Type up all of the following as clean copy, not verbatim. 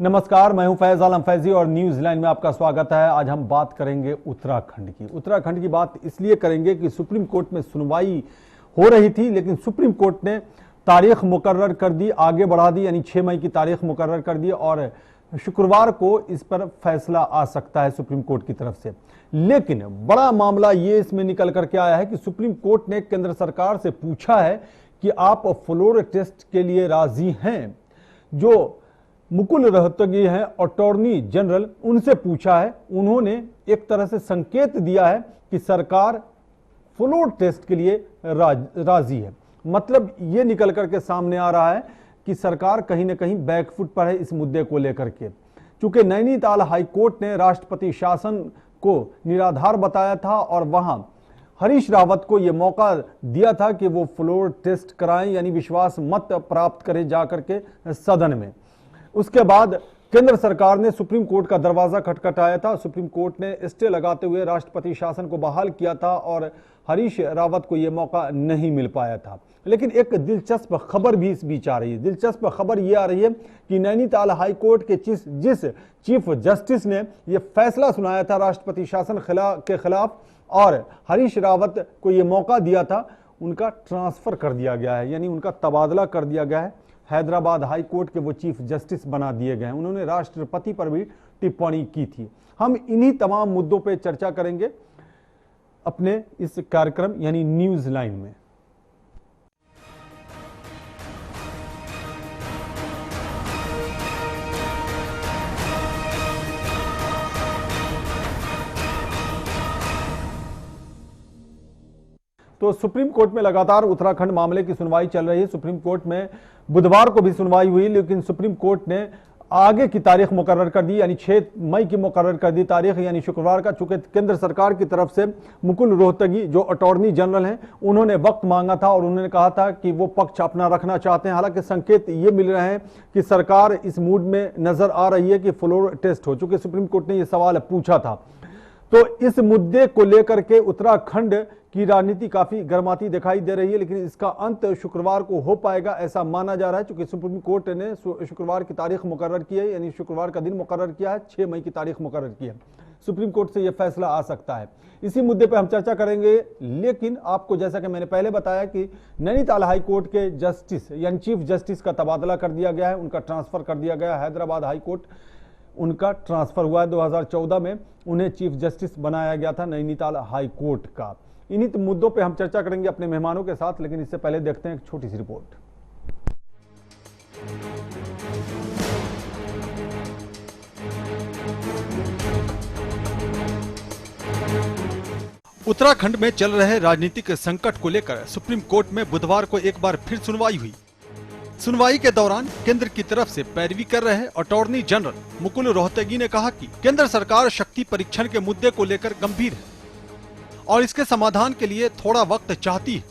नमस्कार, मैं हूं फैज आलम फैजी और न्यूज लाइन में आपका स्वागत है। आज हम बात करेंगे उत्तराखंड की बात इसलिए करेंगे कि सुप्रीम कोर्ट में सुनवाई हो रही थी, लेकिन सुप्रीम कोर्ट ने तारीख मुकर्रर कर दी, आगे बढ़ा दी, यानी 6 मई की तारीख मुकर्रर कर दी और शुक्रवार को इस पर फैसला आ सकता है सुप्रीम कोर्ट की तरफ से। लेकिन बड़ा मामला ये इसमें निकल करके आया है कि सुप्रीम कोर्ट ने केंद्र सरकार से पूछा है कि आप फ्लोर टेस्ट के लिए राजी हैं। जो मुकुल रोहतगी हैं अटॉर्नी जनरल, उनसे पूछा है, उन्होंने एक तरह से संकेत दिया है कि सरकार फ्लोर टेस्ट के लिए राजी है। मतलब ये निकल करके सामने आ रहा है कि सरकार कहीं ना कहीं बैकफुट पर है इस मुद्दे को लेकर के। चूंकि नैनीताल हाईकोर्ट ने राष्ट्रपति शासन को निराधार बताया था और वहां हरीश रावत को यह मौका दिया था कि वो फ्लोर टेस्ट कराएं, यानी विश्वास मत प्राप्त करें जाकर के सदन में। उसके बाद केंद्र सरकार ने सुप्रीम कोर्ट का दरवाजा खटखटाया था। सुप्रीम कोर्ट ने स्टे लगाते हुए राष्ट्रपति शासन को बहाल किया था और हरीश रावत को यह मौका नहीं मिल पाया था। लेकिन एक दिलचस्प खबर भी इस बीच आ रही है। दिलचस्प खबर यह आ रही है कि नैनीताल हाईकोर्ट के जिस चीफ जस्टिस ने यह फैसला सुनाया था राष्ट्रपति शासन के खिलाफ और हरीश रावत को यह मौका दिया था, उनका ट्रांसफर कर दिया गया है, यानी उनका तबादला कर दिया गया है। हैदराबाद हाई कोर्ट के वो चीफ जस्टिस बना दिए गए हैं। उन्होंने राष्ट्रपति पर भी टिप्पणी की थी। हम इन्हीं तमाम मुद्दों पे चर्चा करेंगे अपने इस कार्यक्रम यानी न्यूज लाइन में। तो सुप्रीम कोर्ट में लगातार उत्तराखंड मामले की सुनवाई चल रही है। सुप्रीम कोर्ट में बुधवार को भी सुनवाई हुई, लेकिन सुप्रीम कोर्ट ने आगे की तारीख मुकर्रर कर दी, यानी 6 मई की मुकर्रर कर दी तारीख, यानी शुक्रवार का। चूंकि केंद्र सरकार की तरफ से मुकुल रोहतगी जो अटॉर्नी जनरल हैं, उन्होंने वक्त मांगा था और उन्होंने कहा था कि वो पक्ष अपना रखना चाहते हैं। हालांकि संकेत ये मिल रहे हैं कि सरकार इस मूड में नजर आ रही है कि फ्लोर टेस्ट हो, चूंकि सुप्रीम कोर्ट ने यह सवाल पूछा था। तो इस मुद्दे को लेकर के उत्तराखंड की राजनीति काफी गर्माती दिखाई दे रही है, लेकिन इसका अंत शुक्रवार को हो पाएगा ऐसा माना जा रहा है। क्योंकि सुप्रीम कोर्ट ने शुक्रवार की तारीख मुकर्रर की है, यानी शुक्रवार का दिन मुकर्रर किया है, 6 मई की तारीख मुकर्रर की है। सुप्रीम कोर्ट से यह फैसला आ सकता है। इसी मुद्दे पर हम चर्चा करेंगे। लेकिन आपको जैसा कि मैंने पहले बताया कि नैनीताल हाई कोर्ट के जस्टिस यानी चीफ जस्टिस का तबादला कर दिया गया है, उनका ट्रांसफर कर दिया गया है। हैदराबाद हाई कोर्ट उनका ट्रांसफर हुआ है 2014 में, उन्हें चीफ जस्टिस बनाया गया था नैनीताल हाई कोर्ट का। इन्हीं मुद्दों पे हम चर्चा करेंगे अपने मेहमानों के साथ, लेकिन इससे पहले देखते हैं एक छोटी सी रिपोर्ट। उत्तराखंड में चल रहे राजनीतिक संकट को लेकर सुप्रीम कोर्ट में बुधवार को एक बार फिर सुनवाई हुई। सुनवाई के दौरान केंद्र की तरफ से पैरवी कर रहे अटॉर्नी जनरल मुकुल रोहतगी ने कहा कि केंद्र सरकार शक्ति परीक्षण के मुद्दे को लेकर गंभीर है और इसके समाधान के लिए थोड़ा वक्त चाहती है।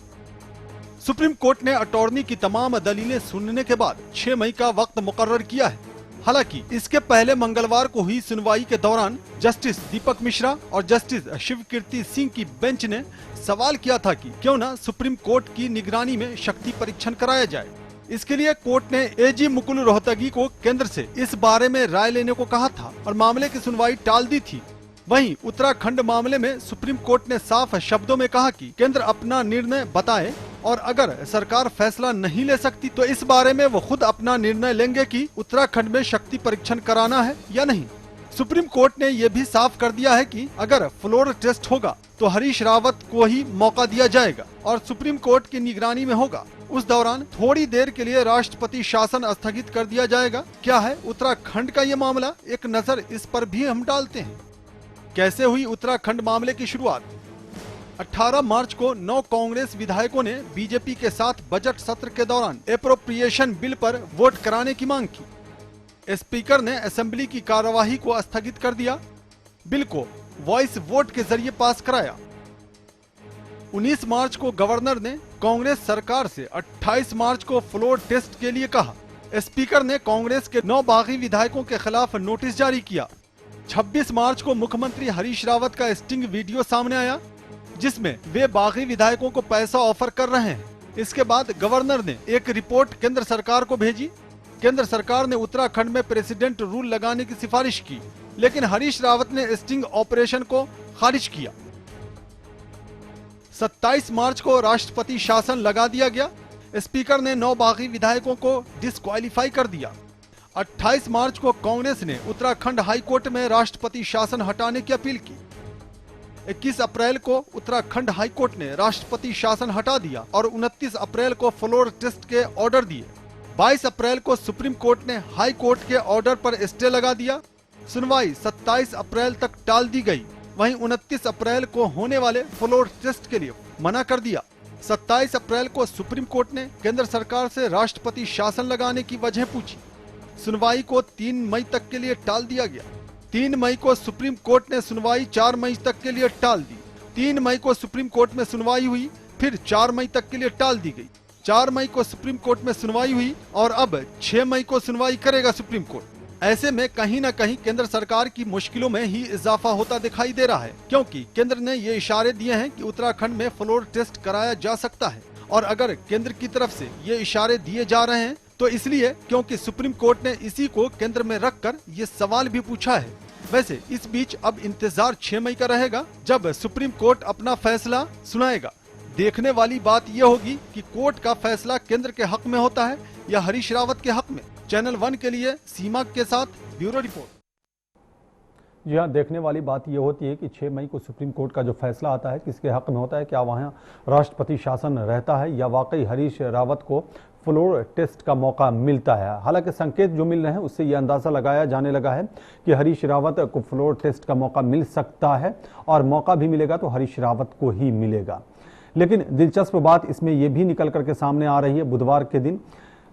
सुप्रीम कोर्ट ने अटॉर्नी की तमाम दलीलें सुनने के बाद 6 मई का वक्त मुकर्रर किया है। हालांकि इसके पहले मंगलवार को हुई सुनवाई के दौरान जस्टिस दीपक मिश्रा और जस्टिस शिवकीर्ति सिंह की बेंच ने सवाल किया था कि क्यों न सुप्रीम कोर्ट की निगरानी में शक्ति परीक्षण कराया जाए। इसके लिए कोर्ट ने एजी मुकुल रोहतगी को केंद्र से इस बारे में राय लेने को कहा था और मामले की सुनवाई टाल दी थी। वहीं उत्तराखंड मामले में सुप्रीम कोर्ट ने साफ शब्दों में कहा कि केंद्र अपना निर्णय बताए और अगर सरकार फैसला नहीं ले सकती तो इस बारे में वो खुद अपना निर्णय लेंगे कि उत्तराखंड में शक्ति परीक्षण कराना है या नहीं। सुप्रीम कोर्ट ने यह भी साफ कर दिया है कि अगर फ्लोर टेस्ट होगा तो हरीश रावत को ही मौका दिया जाएगा और सुप्रीम कोर्ट की निगरानी में होगा। उस दौरान थोड़ी देर के लिए राष्ट्रपति शासन स्थगित कर दिया जाएगा। क्या है उत्तराखंड का ये मामला, एक नजर इस पर भी हम डालते हैं। कैसे हुई उत्तराखंड मामले की शुरुआत? 18 मार्च को 9 कांग्रेस विधायकों ने बीजेपी के साथ बजट सत्र के दौरान एप्रोप्रिएशन बिल पर वोट कराने की मांग की। स्पीकर ने असेंबली की कार्यवाही को स्थगित कर दिया। बिल को वॉइस वोट के जरिए पास कराया। 19 मार्च को गवर्नर ने कांग्रेस सरकार से 28 मार्च को फ्लोर टेस्ट के लिए कहा। स्पीकर ने कांग्रेस के 9 बागी विधायकों के खिलाफ नोटिस जारी किया। 26 मार्च को मुख्यमंत्री हरीश रावत का स्टिंग वीडियो सामने आया जिसमें वे बागी विधायकों को पैसा ऑफर कर रहे हैं। इसके बाद गवर्नर ने एक रिपोर्ट केंद्र सरकार को भेजी। केंद्र सरकार ने उत्तराखंड में प्रेसिडेंट रूल लगाने की सिफारिश की, लेकिन हरीश रावत ने स्टिंग ऑपरेशन को खारिज किया। 27 मार्च को राष्ट्रपति शासन लगा दिया गया। स्पीकर ने 9 बागी विधायकों को डिस्क्वालीफाई कर दिया। 28 मार्च को कांग्रेस ने उत्तराखंड हाई कोर्ट में राष्ट्रपति शासन हटाने की अपील की। 21 अप्रैल को उत्तराखंड हाई कोर्ट ने राष्ट्रपति शासन हटा दिया और 29 अप्रैल को फ्लोर टेस्ट के ऑर्डर दिए। 22 अप्रैल को सुप्रीम कोर्ट ने हाई कोर्ट के ऑर्डर पर स्टे लगा दिया। सुनवाई 27 अप्रैल तक टाल दी गई। वहीं 29 अप्रैल को होने वाले फ्लोर टेस्ट के लिए मना कर दिया। 27 अप्रैल को सुप्रीम कोर्ट ने केंद्र सरकार से राष्ट्रपति शासन लगाने की वजह पूछी। सुनवाई को 3 मई तक के लिए टाल दिया गया। 3 मई को सुप्रीम कोर्ट ने सुनवाई 4 मई तक के लिए टाल दी। 3 मई को सुप्रीम कोर्ट में सुनवाई हुई, फिर 4 मई तक के लिए टाल दी गई। 4 मई को सुप्रीम कोर्ट में सुनवाई हुई और अब 6 मई को सुनवाई करेगा सुप्रीम कोर्ट। ऐसे में कहीं न कहीं केंद्र सरकार की मुश्किलों में ही इजाफा होता दिखाई दे रहा है, क्योंकि केंद्र ने ये इशारे दिए हैं कि उत्तराखंड में फ्लोर टेस्ट कराया जा सकता है। और अगर केंद्र की तरफ से ये इशारे दिए जा रहे हैं तो इसलिए क्योंकि सुप्रीम कोर्ट ने इसी को केंद्र में रखकर ये सवाल भी पूछा है। वैसे इस बीच अब इंतजार 6 मई का रहेगा, जब सुप्रीम कोर्ट अपना फैसला सुनाएगा। देखने वाली बात यह होगी कि कोर्ट का फैसला केंद्र के हक में होता है या हरीश रावत के हक में। चैनल 1 के लिए सीमा के साथ ब्यूरो रिपोर्ट। जी हाँ, देखने वाली बात ये होती है कि 6 मई को सुप्रीम कोर्ट का जो फैसला आता है किसके हक में होता है। क्या वहाँ राष्ट्रपति शासन रहता है या वाकई हरीश रावत को फ्लोर टेस्ट का मौका मिलता है। हालांकि संकेत जो मिल रहे हैं उससे ये अंदाज़ा लगाया जाने लगा है कि हरीश रावत को फ्लोर टेस्ट का मौका मिल सकता है और मौका भी मिलेगा तो हरीश रावत को ही मिलेगा। लेकिन दिलचस्प बात इसमें यह भी निकल करके सामने आ रही है, बुधवार के दिन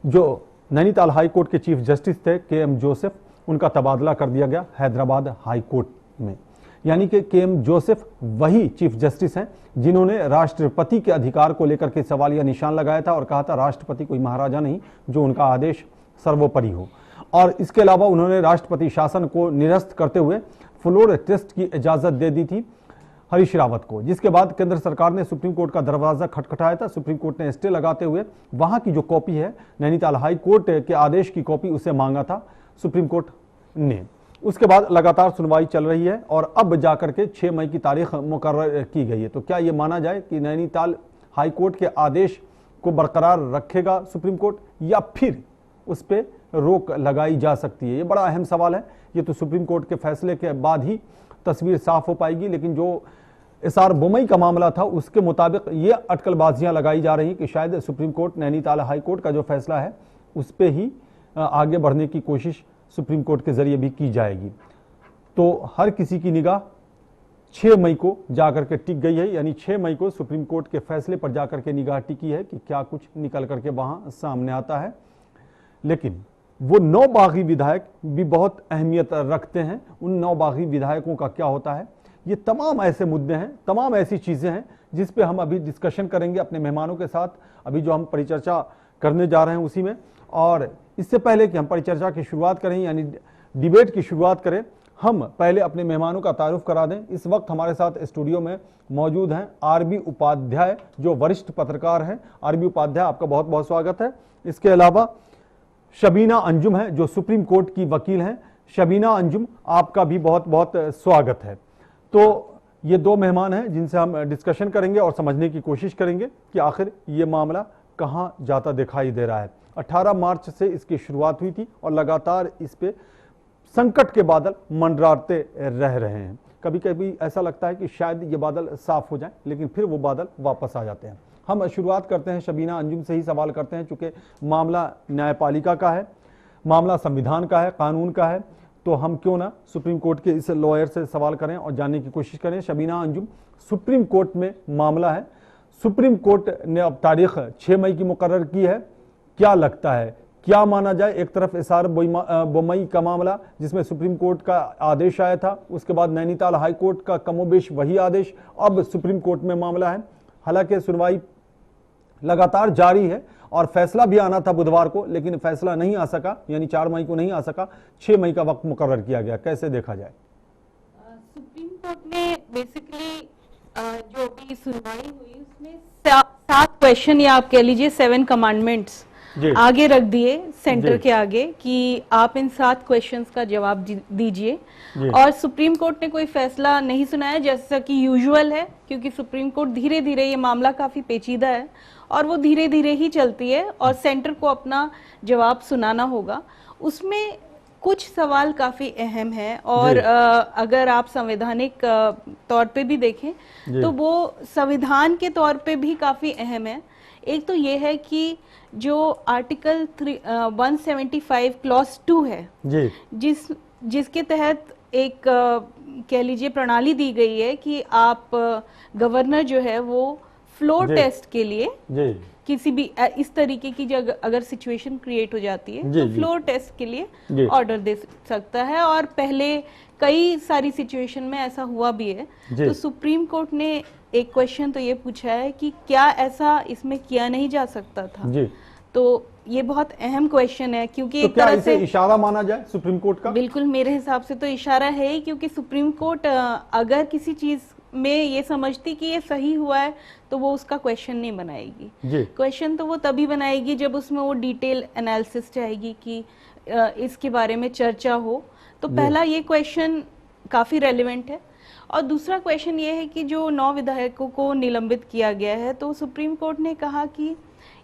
जो नैनीताल हाई कोर्ट के चीफ जस्टिस थे KM जोसेफ, उनका तबादला कर दिया गया हैदराबाद हाई कोर्ट में। यानी कि KM जोसेफ वही चीफ जस्टिस हैं जिन्होंने राष्ट्रपति के अधिकार को लेकर के सवालिया निशान लगाया था और कहा था राष्ट्रपति कोई महाराजा नहीं जो उनका आदेश सर्वोपरि हो। और इसके अलावा उन्होंने राष्ट्रपति शासन को निरस्त करते हुए फ्लोर टेस्ट की इजाजत दे दी थी हरीश रावत को, जिसके बाद केंद्र सरकार ने सुप्रीम कोर्ट का दरवाजा खटखटाया था। सुप्रीम कोर्ट ने स्टे लगाते हुए वहां की जो कॉपी है नैनीताल हाई कोर्ट के आदेश की कॉपी उसे मांगा था सुप्रीम कोर्ट ने। उसके बाद लगातार सुनवाई चल रही है और अब जाकर के 6 मई की तारीख मुकर्रर की गई है। तो क्या ये माना जाए कि नैनीताल हाई कोर्ट के आदेश को बरकरार रखेगा सुप्रीम कोर्ट या फिर उस पर रोक लगाई जा सकती है? ये बड़ा अहम सवाल है। ये तो सुप्रीम कोर्ट के फैसले के बाद ही तस्वीर साफ हो पाएगी। लेकिन जो SR बोमई का मामला था उसके मुताबिक ये अटकलबाजियां लगाई जा रही हैं कि शायद supreme court Nainital high court का जो फैसला है उस पर ही आगे बढ़ने की कोशिश सुप्रीम कोर्ट के जरिए भी की जाएगी। तो हर किसी की निगाह 6 मई को जाकर के टिक गई है, यानी 6 मई को सुप्रीम कोर्ट के फैसले पर जाकर के निगाह टिकी है कि क्या कुछ निकल करके वहां सामने आता है। लेकिन वो 9 बागी विधायक भी बहुत अहमियत रखते हैं। उन 9 बागी विधायकों का क्या होता है, ये तमाम ऐसे मुद्दे हैं, तमाम ऐसी चीज़ें हैं जिस पे हम अभी डिस्कशन करेंगे अपने मेहमानों के साथ। अभी जो हम परिचर्चा करने जा रहे हैं उसी में, और इससे पहले कि हम परिचर्चा की शुरुआत करें यानी डिबेट की शुरुआत करें, हम पहले अपने मेहमानों का तारुफ करा दें। इस वक्त हमारे साथ स्टूडियो में मौजूद हैं RB उपाध्याय जो वरिष्ठ पत्रकार हैं। RB उपाध्याय, आपका बहुत बहुत स्वागत है। इसके अलावा शबीना अंजुम है जो सुप्रीम कोर्ट की वकील हैं। शबीना अंजुम, आपका भी बहुत बहुत स्वागत है। तो ये 2 मेहमान हैं जिनसे हम डिस्कशन करेंगे और समझने की कोशिश करेंगे कि आखिर ये मामला कहाँ जाता दिखाई दे रहा है। 18 मार्च से इसकी शुरुआत हुई थी और लगातार इस पे संकट के बादल मंडराते रह रहे हैं। कभी कभी ऐसा लगता है कि शायद ये बादल साफ हो जाएं, लेकिन फिर वो बादल वापस आ जाते हैं। हम शुरुआत करते हैं शबीना अंजुम से ही सवाल करते हैं, चूँकि मामला न्यायपालिका का है, मामला संविधान का है, कानून का है, तो हम क्यों ना सुप्रीम कोर्ट के इस लॉयर से सवाल करें और जानने की कोशिश करें। शबीना अंजुम, सुप्रीम कोर्ट में मामला है, सुप्रीम कोर्ट ने अब तारीख 6 मई की मुकर्रर की है। क्या लगता है, क्या माना जाए? एक तरफ SR बोमई का मामला जिसमें सुप्रीम कोर्ट का आदेश आया था, उसके बाद नैनीताल हाई कोर्ट का कमोबेश वही आदेश, अब सुप्रीम कोर्ट में मामला है। हालांकि सुनवाई लगातार जारी है और फैसला भी आना था बुधवार को, लेकिन फैसला नहीं आ सका, यानी 4 मई को नहीं आ सका, 6 मई का वक्त मुकर्रर किया गया। कैसे देखा जाए? सुप्रीम कोर्ट ने बेसिकली जो भी सुनवाई हुई उसमें 7 क्वेश्चन या आप कह लीजिए 7 कमांडमेंट्स आगे रख दिए सेंटर के आगे कि आप इन 7 क्वेश्चंस का जवाब दीजिए, और सुप्रीम कोर्ट ने कोई फैसला नहीं सुनाया जैसा कि यूजुअल है, क्योंकि सुप्रीम कोर्ट धीरे धीरे, ये मामला काफी पेचीदा है और वो धीरे धीरे ही चलती है और सेंटर को अपना जवाब सुनाना होगा। उसमें कुछ सवाल काफी अहम है और अगर आप संवैधानिक तौर पे भी देखें तो वो संविधान के तौर पे भी काफी अहम है। एक तो ये है कि जो आर्टिकल 175 क्लॉज 2 है जिसके तहत एक कह लीजिए प्रणाली दी गई है कि आप गवर्नर जो है वो फ्लोर टेस्ट के लिए किसी भी इस तरीके की जगह अगर सिचुएशन क्रिएट हो जाती है तो फ्लोर टेस्ट के लिए ऑर्डर दे सकता है, और पहले कई सारी सिचुएशन में ऐसा हुआ भी है। तो सुप्रीम कोर्ट ने एक क्वेश्चन तो ये पूछा है कि क्या ऐसा इसमें किया नहीं जा सकता था। तो ये बहुत अहम क्वेश्चन है, क्योंकि तो एक क्या तरह इसे से इशारा माना जाए सुप्रीम कोर्ट का? बिल्कुल, मेरे हिसाब से तो इशारा है ही, क्योंकि सुप्रीम कोर्ट अगर किसी चीज में ये समझती कि ये सही हुआ है तो वो उसका क्वेश्चन नहीं बनाएगी। क्वेश्चन तो वो तभी बनाएगी जब उसमें वो डिटेल एनालिसिस चाहेगी कि इसके बारे में चर्चा हो। तो पहला ये क्वेश्चन काफी रेलेवेंट है, और दूसरा क्वेश्चन ये है कि जो 9 विधायकों को निलंबित किया गया है, तो सुप्रीम कोर्ट ने कहा कि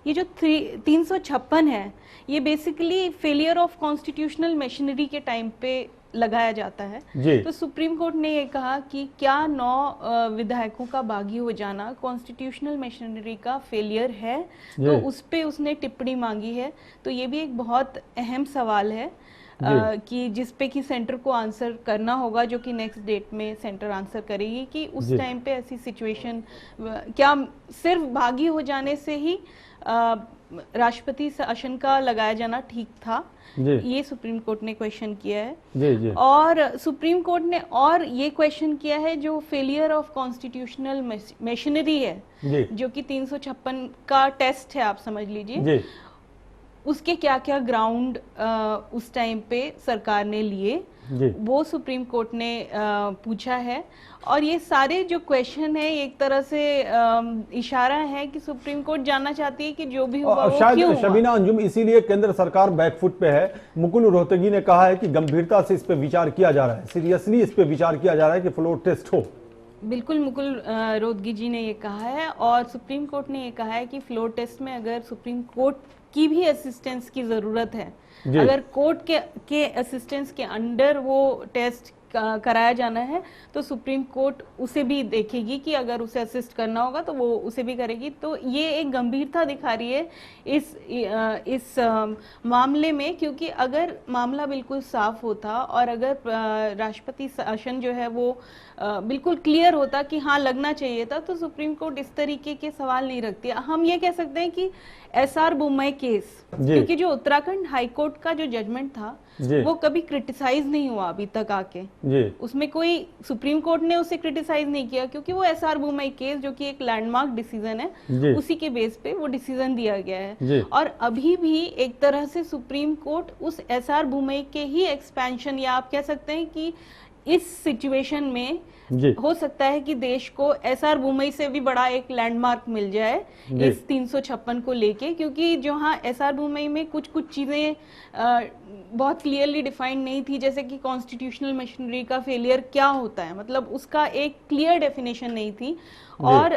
ये जो 356 है ये basically failure of constitutional machinery के टाइम पे लगाया जाता है। तो सुप्रीम कोर्ट ने ये कहा कि क्या 9 विधायकों का बागी हो जाना कॉन्स्टिट्यूशनल मशीनरी का फेलियर है, तो उस पे उसने टिप्पणी मांगी है। तो ये भी एक बहुत अहम सवाल है कि जिस पे कि सेंटर को आंसर करना होगा, जो कि नेक्स्ट डेट में सेंटर आंसर करेगी कि उस टाइम पे ऐसी सिचुएशन क्या सिर्फ बागी हो जाने से ही राष्ट्रपति शासन का लगाया जाना ठीक था। ये सुप्रीम कोर्ट ने क्वेश्चन किया है। और सुप्रीम कोर्ट ने और ये क्वेश्चन किया है जो फेलियर ऑफ कॉन्स्टिट्यूशनल मशीनरी है, जो कि 356 का टेस्ट है, आप समझ लीजिए, उसके क्या क्या ग्राउंड उस टाइम पे सरकार ने लिए, वो सुप्रीम कोर्ट ने पूछा है। और ये सारे जो क्वेश्चन है एक तरह से इशारा है कि सुप्रीम कोर्ट जानना चाहती है कि जो भी हुआ वो शायद क्यों हुआ। शबीना अंजुम, इसीलिए केंद्र सरकार बैकफुट पे है। मुकुल रोहतगी ने कहा है कि गंभीरता से इस पे विचार किया जा रहा है, सीरियसली इस पे विचार किया जा रहा है कि फ्लोर टेस्ट हो। बिल्कुल, मुकुल रोहतगी जी ने ये कहा है, और सुप्रीम कोर्ट ने ये कहा है कि फ्लोर टेस्ट में अगर सुप्रीम कोर्ट की भी असिस्टेंस की जरूरत है, अगर कोर्ट के असिस्टेंस के अंडर वो टेस्ट कराया जाना है, तो सुप्रीम कोर्ट उसे भी देखेगी कि अगर उसे असिस्ट करना होगा तो वो उसे भी करेगी। तो ये एक गंभीरता दिखा रही है इस मामले में, क्योंकि अगर मामला बिल्कुल साफ होता और अगर राष्ट्रपति शासन जो है वो बिल्कुल क्लियर होता कि हाँ लगना चाहिए था, तो सुप्रीम कोर्ट इस तरीके के सवाल नहीं रखती। हम ये कह सकते हैं कि एसआर बोम्मई केस, क्योंकि जो उत्तराखंड हाई कोर्ट का जो जजमेंट था वो कभी क्रिटिसाइज नहीं हुआ अभी तक आके, उसमें कोई सुप्रीम कोर्ट ने उसे क्रिटिसाइज नहीं किया, क्योंकि वो एसआर बोम्मई केस जो कि एक लैंडमार्क डिसीजन है, उसी के बेस पे वो डिसीजन दिया गया है। और अभी भी एक तरह से सुप्रीम कोर्ट उस एसआर बोम्मई के ही एक्सपेंशन, या आप कह सकते हैं कि इस सिचुएशन में हो सकता है कि देश को एसआर बोम्मई से भी बड़ा एक लैंडमार्क मिल जाए इस 356 को लेके, क्योंकि जो हाँ एसआर बोम्मई में कुछ चीजें बहुत क्लियरली डिफाइंड नहीं थी, जैसे कि कॉन्स्टिट्यूशनल मशीनरी का फेलियर क्या होता है, मतलब उसका एक क्लियर डेफिनेशन नहीं थी। और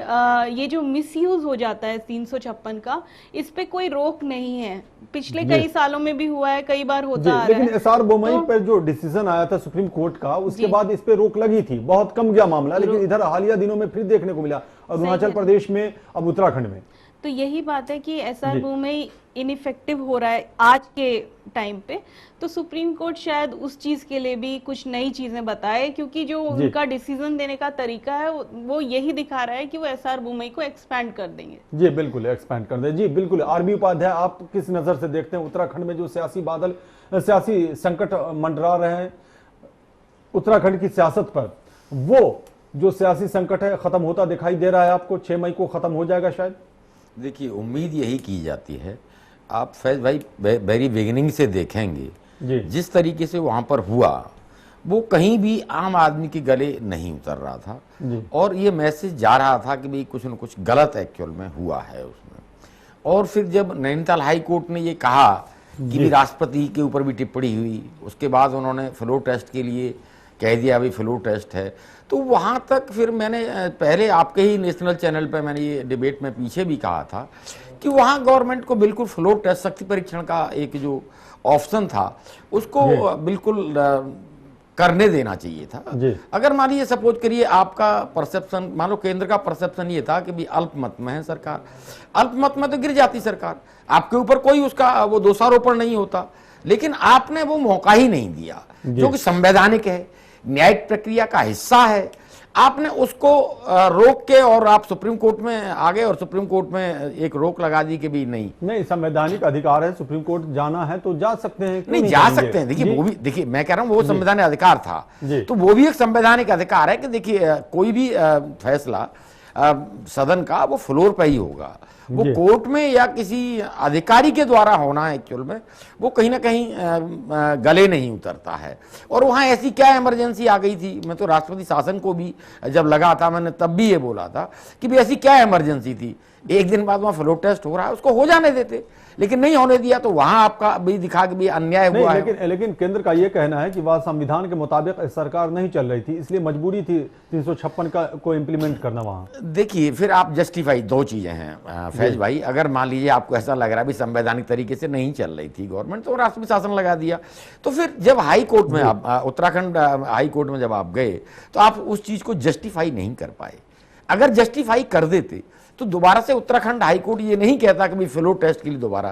ये जो मिसयूज हो जाता है 356 का, इस पे कोई रोक नहीं है, पिछले कई सालों में भी हुआ है, कई बार होता आ रहा है। लेकिन एसआर बोम्मई पर जो डिसीजन आया था सुप्रीम कोर्ट का, उसके बाद इस पे रोक लगी थी, बहुत कम गया मामला, लेकिन इधर हालिया दिनों में फिर देखने को मिला, अरुणाचल प्रदेश में, अब उत्तराखंड में। तो यही बात है कि एसआर बोम्मई इनइफेक्टिव हो रहा है आज के टाइम पे, तो सुप्रीम कोर्ट शायद उस चीज के लिए भी कुछ नई चीजें बताए, क्योंकि जो उनका डिसीजन देने का तरीका है वो यही दिखा रहा है कि वो एसआर बोम्मई को एक्सपैंड कर देंगे। जी बिल्कुल, एक्सपैंड कर दें। जी बिल्कुल। आरबी उपाध्याय, आप किस नजर से देखते हैं उत्तराखंड में जो सियासी संकट मंडरा रहे हैं उत्तराखंड की सियासत पर, वो जो सियासी संकट है खत्म होता दिखाई दे रहा है आपको? 6 मई को खत्म हो जाएगा शायद? देखिए, उम्मीद यही की जाती है। आप फैज भाई वेरी बिगिनिंग से देखेंगे जिस तरीके से वहाँ पर हुआ, वो कहीं भी आम आदमी के गले नहीं उतर रहा था, और ये मैसेज जा रहा था कि भाई कुछ न कुछ गलत एक्चुअल में हुआ है उसमें। और फिर जब नैनीताल हाई कोर्ट ने ये कहा कि भी राष्ट्रपति के ऊपर भी टिप्पणी हुई, उसके बाद उन्होंने फ्लोर टेस्ट के लिए कह दिया अभी फ्लोर टेस्ट है, तो वहाँ तक फिर मैंने पहले आपके ही नेशनल चैनल पर मैंने ये डिबेट में पीछे भी कहा था कि वहाँ गवर्नमेंट को बिल्कुल फ्लोर टेस्ट शक्ति परीक्षण का एक जो ऑप्शन था उसको बिल्कुल करने देना चाहिए था। अगर मान लीजिए सपोज करिए आपका परसेप्शन, मान लो केंद्र का परसेप्शन ये था कि भी अल्पमत में है सरकार, अल्पमत में तो गिर जाती सरकार, आपके ऊपर कोई उसका वो दोषारोपण नहीं होता, लेकिन आपने वो मौका ही नहीं दिया जो कि संवैधानिक है, न्यायिक प्रक्रिया का हिस्सा है। आपने उसको रोक के और आप सुप्रीम कोर्ट में आ गए और सुप्रीम कोर्ट में एक रोक लगा दी कि भी नहीं संवैधानिक अधिकार है, सुप्रीम कोर्ट जाना है तो जा सकते हैं, नहीं जा सकते हैं। देखिए वो भी, देखिए मैं कह रहा हूं वो संवैधानिक अधिकार था, तो वो भी एक संवैधानिक अधिकार है कि देखिए कोई भी फैसला सदन का वो फ्लोर पे ही होगा, वो कोर्ट में या किसी अधिकारी के द्वारा होना है एक्चुअल में, वो कहीं ना कहीं गले नहीं उतरता है। और वहाँ ऐसी क्या इमरजेंसी आ गई थी, मैं तो राष्ट्रपति शासन को भी जब लगा था मैंने तब भी ये बोला था कि भी ऐसी क्या इमरजेंसी थी, एक दिन बाद वहाँ फ्लोर टेस्ट हो रहा है उसको हो जाने देते, लेकिन नहीं होने दिया, तो वहां आपका भी दिखा कि भी अन्याय हुआ है। लेकिन केंद्र का ये कहना है कि वह संविधान के मुताबिक सरकार नहीं चल रही थी, इसलिए मजबूरी थी 356 का को इम्प्लीमेंट करना वहां। देखिए फिर आप जस्टिफाई, दो चीजें हैं फैज भाई, अगर मान लीजिए आपको ऐसा लग रहा है भी संवैधानिक तरीके से नहीं चल रही थी गवर्नमेंट, तो राष्ट्रपति शासन लगा दिया, तो फिर जब हाई कोर्ट में आप उत्तराखंड हाई कोर्ट में जब आप गए तो आप उस चीज को जस्टिफाई नहीं कर पाए। अगर जस्टिफाई कर देते तो दोबारा से उत्तराखंड हाईकोर्ट ये नहीं कहता कि फ्लोर टेस्ट के लिए दोबारा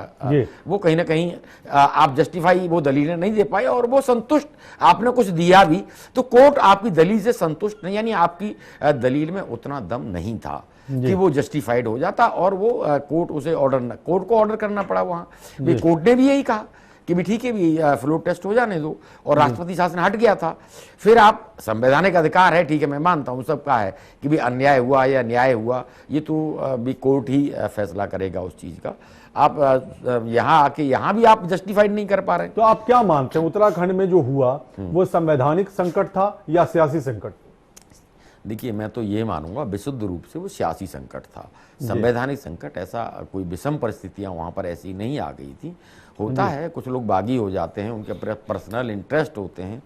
वो कहीं ना कहीं आप जस्टिफाई वो दलीलें नहीं दे पाए, और वो संतुष्ट आपने कुछ दिया भी तो कोर्ट आपकी दलील से संतुष्ट नहीं, यानी आपकी दलील में उतना दम नहीं था कि वो जस्टिफाइड हो जाता, और वो कोर्ट उसे कोर्ट को ऑर्डर करना पड़ा वहां। कोर्ट ने भी यही कहा कि भी ठीक है भी फ्लोर टेस्ट हो जाने दो, और राष्ट्रपति शासन हट गया था। फिर आप संवैधानिक अधिकार है, ठीक है मैं मानता हूं सबका है कि भी अन्याय हुआ या न्याय हुआ ये तो भी कोर्ट ही फैसला करेगा उस चीज का। आप यहाँ आके यहाँ भी आप जस्टिफाइड नहीं कर पा रहे। तो आप क्या मानते हैं उत्तराखंड में जो हुआ वो संवैधानिक संकट था या सियासी संकट? देखिए मैं तो ये मानूंगा विशुद्ध रूप से वो सियासी संकट था। संवैधानिक संकट ऐसा कोई विषम परिस्थितियां वहां पर ऐसी नहीं आ गई थी। होता है कुछ लोग बागी हो जाते हैं, उनके पर्सनल इंटरेस्ट होते हैं,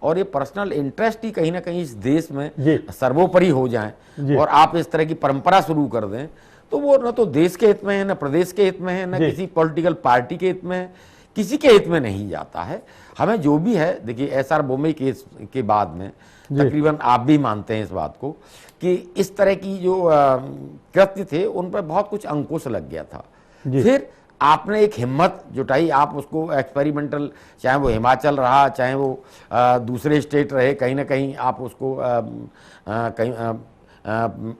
और ये पर्सनल इंटरेस्ट ही कहीं ना कहीं इस देश में सर्वोपरि हो जाएं और आप इस तरह की परंपरा शुरू कर दें, तो वो न तो देश के हित में है, न प्रदेश के हित में है, न किसी पॉलिटिकल पार्टी के हित में है, किसी के हित में नहीं जाता है। हमें जो भी है, देखिए एसआर बोम्बे केस के बाद में तकरीबन आप भी मानते हैं इस बात को कि इस तरह की जो कृत्य थे उन पर बहुत कुछ अंकुश लग गया था। फिर आपने एक हिम्मत जुटाई, आप उसको एक्सपेरिमेंटल, चाहे वो हिमाचल रहा चाहे वो दूसरे स्टेट रहे, कहीं ना कहीं आप उसको कहीं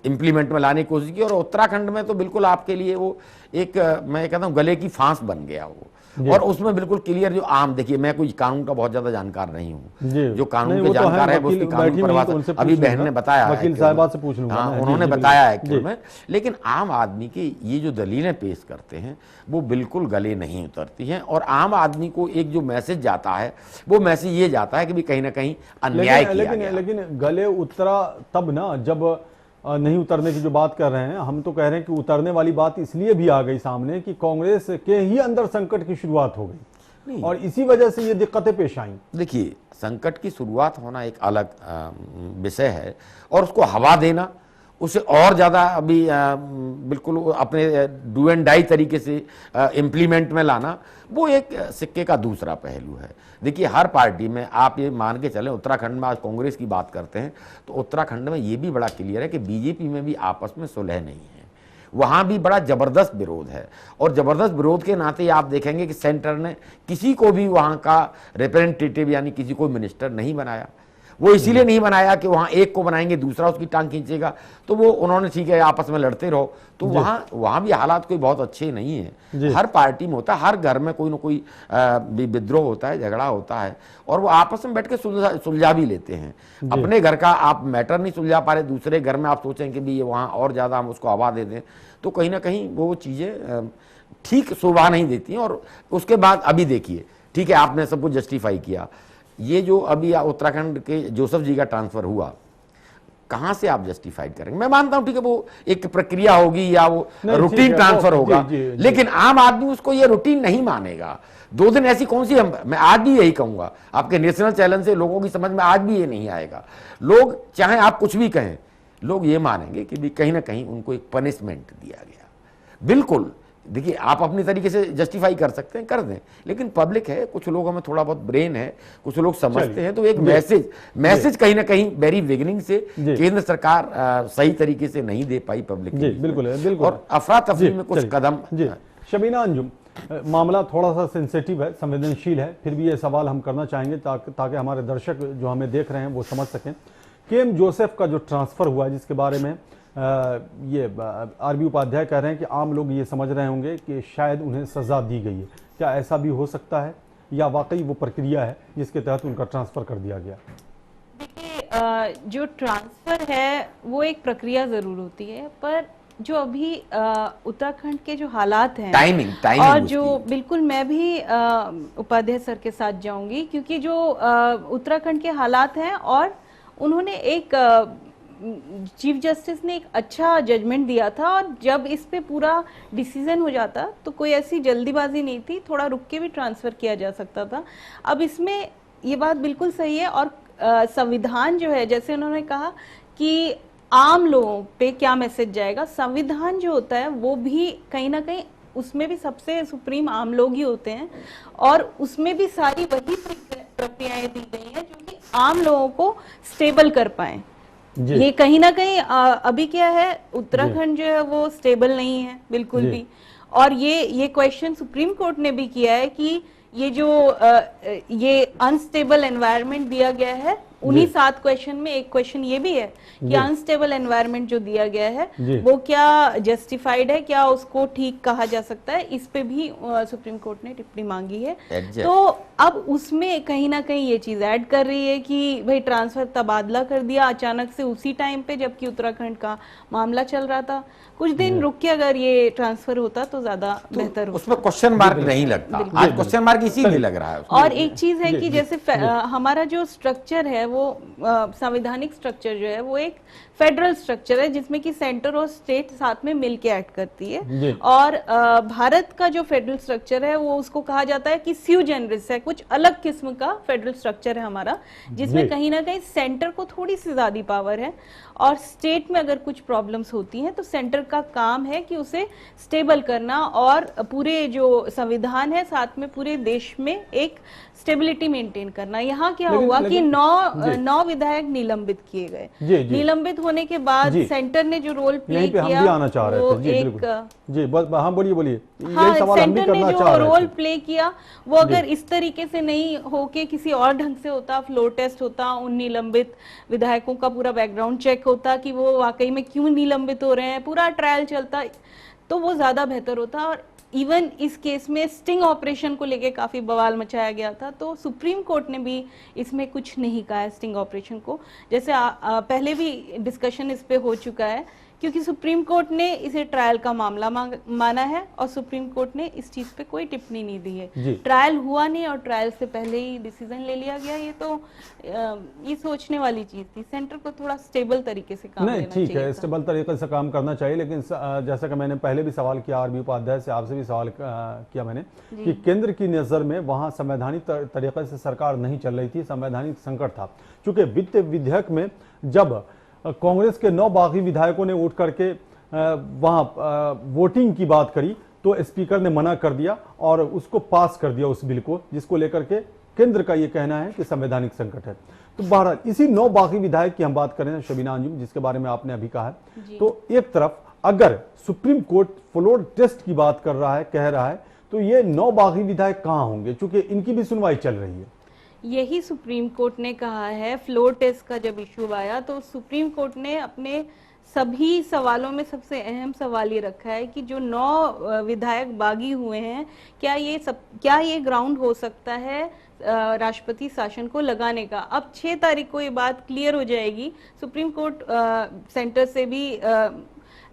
इम्प्लीमेंट में लाने की कोशिश की, और उत्तराखंड में तो बिल्कुल आपके लिए वो एक मैं कहता हूँ गले की फांस बन गया वो। और उसमें बिल्कुल क्लियर जो आम, देखिए मैं कोई कानून का बहुत ज्यादा जानकार नहीं हूँ, जो कानून के जानकार है वो उसकी कानून परिभाषा अभी बहन ने बताया है, वकील साहिबा से पूछ लूंगा, हाँ उन्होंने बताया है एक्चुअल में। लेकिन आम आदमी के ये जो दलीलें पेश करते हैं वो बिल्कुल गले नहीं उतरती हैं, और आम आदमी को एक जो मैसेज जाता है वो मैसेज ये जाता है कि भी कहीं ना कहीं अन्याय किया गया। लेकिन गले उतरा तब ना जब नहीं उतरने की जो बात कर रहे हैं, हम तो कह रहे हैं कि उतरने वाली बात इसलिए भी आ गई सामने कि कांग्रेस के ही अंदर संकट की शुरुआत हो गई और इसी वजह से ये दिक्कतें पेश आई। देखिए संकट की शुरुआत होना एक अलग विषय है, और उसको हवा देना, उसे और ज़्यादा अभी बिल्कुल अपने डू एंड डाई तरीके से इम्प्लीमेंट में लाना, वो एक सिक्के का दूसरा पहलू है। देखिए हर पार्टी में आप ये मान के चलें, उत्तराखंड में आज कांग्रेस की बात करते हैं तो उत्तराखंड में ये भी बड़ा क्लियर है कि बीजेपी में भी आपस में सुलह नहीं है, वहाँ भी बड़ा ज़बरदस्त विरोध है, और ज़बरदस्त विरोध के नाते आप देखेंगे कि सेंटर ने किसी को भी वहाँ का रिप्रेजेंटेटिव यानी किसी को मिनिस्टर नहीं बनाया। वो इसीलिए नहीं बनाया कि वहाँ एक को बनाएंगे दूसरा उसकी टांग खींचेगा, तो वो उन्होंने ठीक है आपस में लड़ते रहो, तो वहाँ भी हालात कोई बहुत अच्छे नहीं है। हर पार्टी में होता है, हर घर में कोई ना कोई विद्रोह होता है, झगड़ा होता है, और वो आपस में बैठ के सुलझा भी लेते हैं। अपने घर का आप मैटर नहीं सुलझा पा रहे, दूसरे घर में आप सोचें कि भी ये वहाँ और ज़्यादा हम उसको हवा दे दें, तो कहीं ना कहीं वो चीज़ें ठीक शोभा नहीं देती हैं। और उसके बाद अभी देखिए, ठीक है आपने सब कुछ जस्टिफाई किया, ये जो अभी उत्तराखंड के जोसेफ जी का ट्रांसफर हुआ, कहां से आप जस्टिफाइड करेंगे? मैं मानता हूं ठीक है, वो एक प्रक्रिया होगी या वो नहीं, रूटीन ट्रांसफर होगा, जी, लेकिन आम आदमी उसको ये रूटीन नहीं मानेगा। 2 दिन ऐसी कौन सी, मैं आज भी यही कहूंगा, आपके नेशनल चैनल से लोगों की समझ में आज भी ये नहीं आएगा। लोग चाहे आप कुछ भी कहें, लोग ये मानेंगे कि भी कहीं ना कहीं उनको एक पनिशमेंट दिया गया। बिल्कुल, देखिए आप अपनी तरीके से जस्टिफाई कर सकते हैं, कर दें, लेकिन पब्लिक है, कुछ लोगों में थोड़ा बहुत ब्रेन है, कुछ लोग समझते हैं, तो एक मैसेज कहीं ना कहीं वेरी बिगिनिंग से केंद्र सरकार सही तरीके से नहीं दे पाई पब्लिक जी, बिल्कुल, और अफरा तफरी में कुछ कदम। शबीना अंजुम, मामला थोड़ा सा सेंसिटिव है, संवेदनशील है, फिर भी ये सवाल हम करना चाहेंगे ताकि हमारे दर्शक जो हमें देख रहे हैं वो समझ सकें। केएम जोसेफ का जो ट्रांसफर हुआ है, जिसके बारे में ये आरबी उपाध्याय कह रहे हैं कि आम लोग ये समझ रहे होंगे कि शायद उन्हें सजा दी गई है, क्या ऐसा भी हो सकता है या वाकई वो प्रक्रिया है जिसके तहत उनका ट्रांसफर कर दिया गया? देखिए, जो ट्रांसफर है वो एक प्रक्रिया जरूर होती है, पर जो अभी उत्तराखंड के जो हालात हैं, टाइमिंग और जो बिल्कुल मैं भी उपाध्याय सर के साथ जाऊंगी, क्योंकि जो उत्तराखंड के हालात हैं, और उन्होंने एक चीफ जस्टिस ने एक अच्छा जजमेंट दिया था, और जब इस पे पूरा डिसीजन हो जाता तो कोई ऐसी जल्दीबाजी नहीं थी, थोड़ा रुक के भी ट्रांसफर किया जा सकता था। अब इसमें ये बात बिल्कुल सही है, और संविधान जो है, जैसे उन्होंने कहा कि आम लोगों पे क्या मैसेज जाएगा, संविधान जो होता है वो भी कहीं ना कहीं उसमें भी सबसे सुप्रीम आम लोग ही होते हैं, और उसमें भी सारी वही प्रक्रियाएं दी गई हैं जो कि आम लोगों को स्टेबल कर पाए। ये कहीं ना कहीं अभी क्या है, उत्तराखंड जो है वो स्टेबल नहीं है बिल्कुल भी, और ये क्वेश्चन सुप्रीम कोर्ट ने भी किया है कि ये जो ये अनस्टेबल एनवायरनमेंट दिया गया है, उन्हीं 7 क्वेश्चन में एक क्वेश्चन ये भी है कि अनस्टेबल एनवायरनमेंट जो दिया गया है वो क्या जस्टिफाइड है, क्या उसको ठीक कहा जा सकता है, इस पे भी सुप्रीम कोर्ट ने टिप्पणी मांगी है। तो अब उसमें कहीं ना कहीं ये चीज ऐड कर रही है कि भाई ट्रांसफर तबादला कर दिया अचानक से उसी टाइम पे, जबकि उत्तराखंड का मामला चल रहा था। कुछ दिन रुक के अगर ये ट्रांसफर होता तो ज्यादा बेहतर होता। उसमें क्वेश्चन मार्क नहीं लगता, आज क्वेश्चन मार्क इसीलिए लग रहा है। और एक चीज है कि जैसे हमारा जो स्ट्रक्चर है वो संवैधानिक स्ट्रक्चर जो है वो एक फेडरल स्ट्रक्चर है, जिसमें कि सेंटर और स्टेट साथ में मिलके एक्ट करती है, और भारत का जो फेडरल स्ट्रक्चर है वो उसको कहा जाता है कि स्यू जेनरिस है, कुछ अलग किस्म का फेडरल स्ट्रक्चर है हमारा, जिसमें कहीं ना कहीं सेंटर को थोड़ी सी ज्यादा पावर है, और स्टेट में अगर कुछ प्रॉब्लम्स होती हैं तो सेंटर का काम है कि उसे स्टेबल करना, और पूरे जो संविधान है साथ में पूरे देश में एक स्टेबिलिटी मेंटेन करना। यहाँ क्या हुआ कि 9 विधायक निलंबित किए गए। निलंबित होने के बाद सेंटर ने जो रोल प्ले किया, हम भी आना चाह रहे थे। हाँ बोलिए। हाँ, सेंटर ने जो रोल प्ले किया वो अगर इस तरीके से नहीं होके किसी और ढंग से होता, फ्लोर टेस्ट होता, उन निलंबित विधायकों का पूरा बैकग्राउंड चेक होता कि वो वाकई में क्यों निलंबित हो रहे हैं, पूरा ट्रायल चलता, तो वो ज्यादा बेहतर होता। और इवन इस केस में स्टिंग ऑपरेशन को लेके काफी बवाल मचाया गया था, तो सुप्रीम कोर्ट ने भी इसमें कुछ नहीं कहा है स्टिंग ऑपरेशन को, जैसे पहले भी डिस्कशन इस पे हो चुका है, क्योंकि सुप्रीम कोर्ट ने इसे ट्रायल का मामला माना है, और सुप्रीम कोर्ट ने इस चीज पे कोई टिप्पणी नहीं दी है। ट्रायल हुआ नहीं और ट्रायल से पहले ही डिसीजन ले लिया गया, ये तो ये सोचने वाली चीज थी। सेंटर को थोड़ा स्टेबल तरीके से काम नहीं, ठीक है, स्टेबल तरीके से काम करना चाहिए, लेकिन जैसा कि मैंने पहले भी सवाल किया, आरबी उपाध्याय से, आपसे भी सवाल किया मैंने कि केंद्र की नजर में वहां संवैधानिक तरीके से सरकार नहीं चल रही थी, संवैधानिक संकट था, क्योंकि वित्त विधेयक में जब कांग्रेस के 9 बागी विधायकों ने उठ करके वहां वोटिंग की बात करी तो स्पीकर ने मना कर दिया और उसको पास कर दिया उस बिल को, जिसको लेकर के केंद्र का यह कहना है कि संवैधानिक संकट है। तो बहरहाल इसी 9 बागी विधायक की हम बात करें, शबीना अंजुम, जिसके बारे में आपने अभी कहा है, तो एक तरफ अगर सुप्रीम कोर्ट फ्लोर टेस्ट की बात कर रहा है, कह रहा है, तो ये 9 बागी विधायक कहां होंगे, क्योंकि इनकी भी सुनवाई चल रही है। यही सुप्रीम कोर्ट ने कहा है। फ्लोर टेस्ट का जब इशू आया तो सुप्रीम कोर्ट ने अपने सभी सवालों में सबसे अहम सवाल ये रखा है कि जो 9 विधायक बागी हुए हैं, क्या ये ग्राउंड हो सकता है राष्ट्रपति शासन को लगाने का। अब 6 तारीख को ये बात क्लियर हो जाएगी। सुप्रीम कोर्ट सेंटर से भी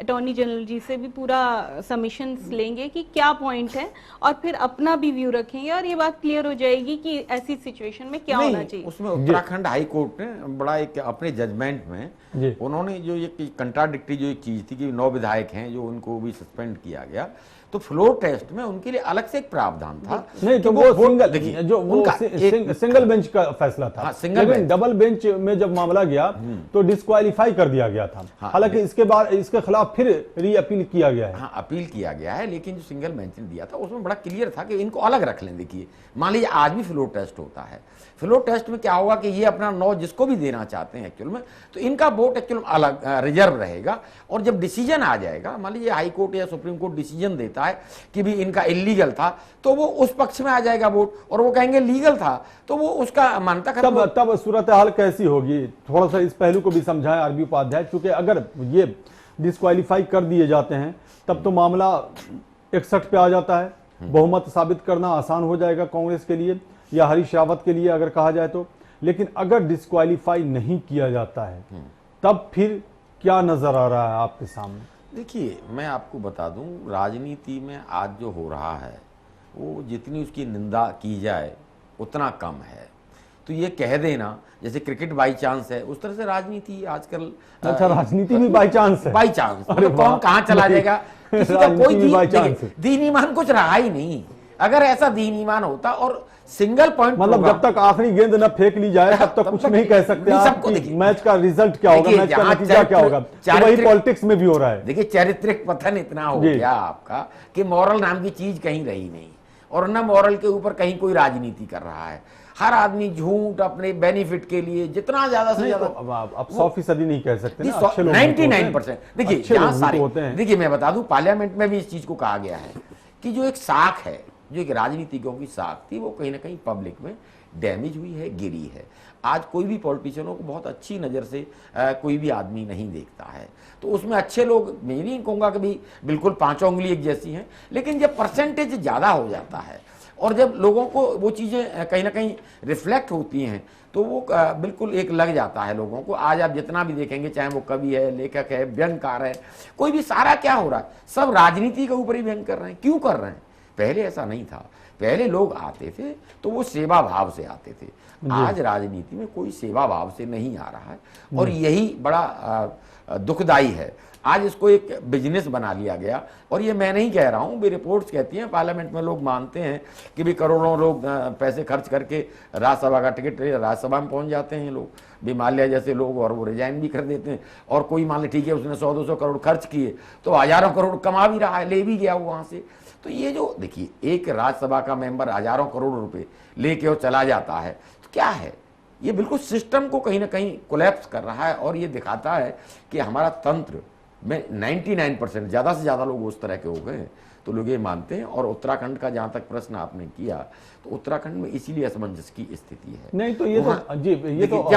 अटॉर्नी जनरल जी से भी पूरा सबमिशंस लेंगे कि क्या पॉइंट है, और फिर अपना भी व्यू रखेंगे और ये बात क्लियर हो जाएगी कि ऐसी सिचुएशन में क्या होना चाहिए। उसमें उत्तराखंड हाई कोर्ट ने बड़ा एक अपने जजमेंट में उन्होंने जो ये कंट्राडिक्टरी जो एक चीज थी कि 9 विधायक हैं जो उनको भी सस्पेंड किया गया, तो फ्लोर टेस्ट में उनके लिए अलग से एक प्रावधान था। नहीं तो वो सिंगल, देखिए जो वो सिंगल बेंच का फैसला था, लेकिन डबल बेंच में जब मामला गया तो डिस्क्वालीफाई कर दिया गया था। हालांकि इसके बाद इसके खिलाफ फिर री अपील किया गया है। हाँ, अपील किया गया है, लेकिन जो सिंगल बेंच ने दिया था उसमें बड़ा क्लियर था कि इनको अलग रख लें। देखिए मान लीजिए आज भी फ्लोर टेस्ट होता है, फ्लोर टेस्ट में क्या होगा कि ये अपना 9 जिसको भी देना चाहते हैं एक्चुअल में, तो इनका वोट एक्चुअल में अलग रिजर्व रहेगा, और जब डिसीजन आ जाएगा, मान लीजिए हाई कोर्ट या सुप्रीम कोर्ट डिसीजन देता है कि भी इनका इलीगल था, तो वो उस पक्ष में आ जाएगा वोट, और वो कहेंगे लीगल था तो वो उसका मानता खत्म। तब सूरत हाल कैसी होगी, थोड़ा सा इस पहलू को भी समझाएं आरबी उपाध्याय, क्योंकि अगर ये डिस्क्वालीफाई कर दिए जाते हैं तब तो मामला 61 पे आ जाता है, बहुमत साबित करना आसान हो जाएगा कांग्रेस के लिए या हरीश रावत के लिए अगर कहा जाए तो। लेकिन अगर डिस्क्वालीफाई नहीं किया जाता है तब फिर क्या नजर आ रहा है आपके सामने? देखिए मैं आपको बता दूं, राजनीति में आज जो हो रहा है वो जितनी उसकी निंदा की जाए उतना कम है। तो ये कह देना जैसे क्रिकेट बाई चांस है, उस तरह से राजनीति आजकल। अच्छा, राजनीति भी बाई चांस है? बाई चांस, मतलब कौन कहां चला जाएगा किसी का कोई दीन ईमान कुछ रहा ही नहीं। अगर ऐसा दीन ईमान होता और सिंगल पॉइंट, मतलब जब तक आखिरी गेंद न फेंक ली जाए तब तक कुछ नहीं कह सकते आप कि मैच का रिजल्ट क्या होगा, मैच का नतीजा क्या होगा। तो वही पॉलिटिक्स में भी हो रहा है। देखिए चारित्रिक पतन इतना हो गया आपका कि मॉरल नाम की चीज कहीं रही नहीं, और न मॉरल के ऊपर कहीं कोई राजनीति कर रहा है। हर आदमी झूठ अपने बेनिफिट के लिए जितना ज्यादा से ज्यादा, अब 100% नहीं कह सकते ना, 99%। देखिए जहां सारे होते हैं, देखिए मैं बता दूं पार्लियामेंट में भी इस चीज को कहा गया है कि जो एक साख है, जो एक राजनीतिकों की साख थी, वो कहीं ना कहीं पब्लिक में डैमेज हुई है, गिरी है। आज कोई भी पॉलिटिशियनों को बहुत अच्छी नज़र से कोई भी आदमी नहीं देखता है। तो उसमें अच्छे लोग, मैं नहीं कहूँगा कि भी बिल्कुल पांचों उंगली एक जैसी हैं, लेकिन जब परसेंटेज ज़्यादा हो जाता है और जब लोगों को वो चीज़ें कहीं ना कहीं रिफ्लेक्ट होती हैं तो वो बिल्कुल एक लग जाता है लोगों को। आज आप जितना भी देखेंगे, चाहे वो कवि है, लेखक है, व्यंगकार है, कोई भी, सारा क्या हो रहा है, सब राजनीति के ऊपर ही व्यंग कर रहे हैं। क्यों कर रहे हैं? पहले ऐसा नहीं था। पहले लोग आते थे तो वो सेवा भाव से आते थे। आज राजनीति में कोई सेवा भाव से नहीं आ रहा है, और यही बड़ा दुखदाई है। आज इसको एक बिजनेस बना लिया गया, और ये मैं नहीं कह रहा हूँ, भी रिपोर्ट्स कहती हैं, पार्लियामेंट में लोग मानते हैं कि भी करोड़ों लोग पैसे खर्च करके राज्यसभा का टिकट राज्यसभा में पहुंच जाते हैं लोग, भी माल्या जैसे लोग, और वो रिजाइन भी कर देते हैं। और कोई मान ले ठीक है उसने 100-200 करोड़ खर्च किए तो हजारों करोड़ कमा भी रहा है, ले भी गया वो वहां से। तो ये जो देखिए एक राज्यसभा का मेंबर हजारों करोड़ रुपए लेके और चला जाता है, तो क्या है ये? बिल्कुल सिस्टम को कहीं ना कहीं कोलैप्स कर रहा है, और ये दिखाता है कि हमारा तंत्र में 99% ज़्यादा से ज़्यादा लोग उस तरह के हो गए, तो लोग ये मानते हैं। और उत्तराखंड का जहाँ तक प्रश्न आपने किया, तो उत्तराखंड में इसीलिए असमंजस की स्थिति है। नहीं तो ये तो जी, ये तो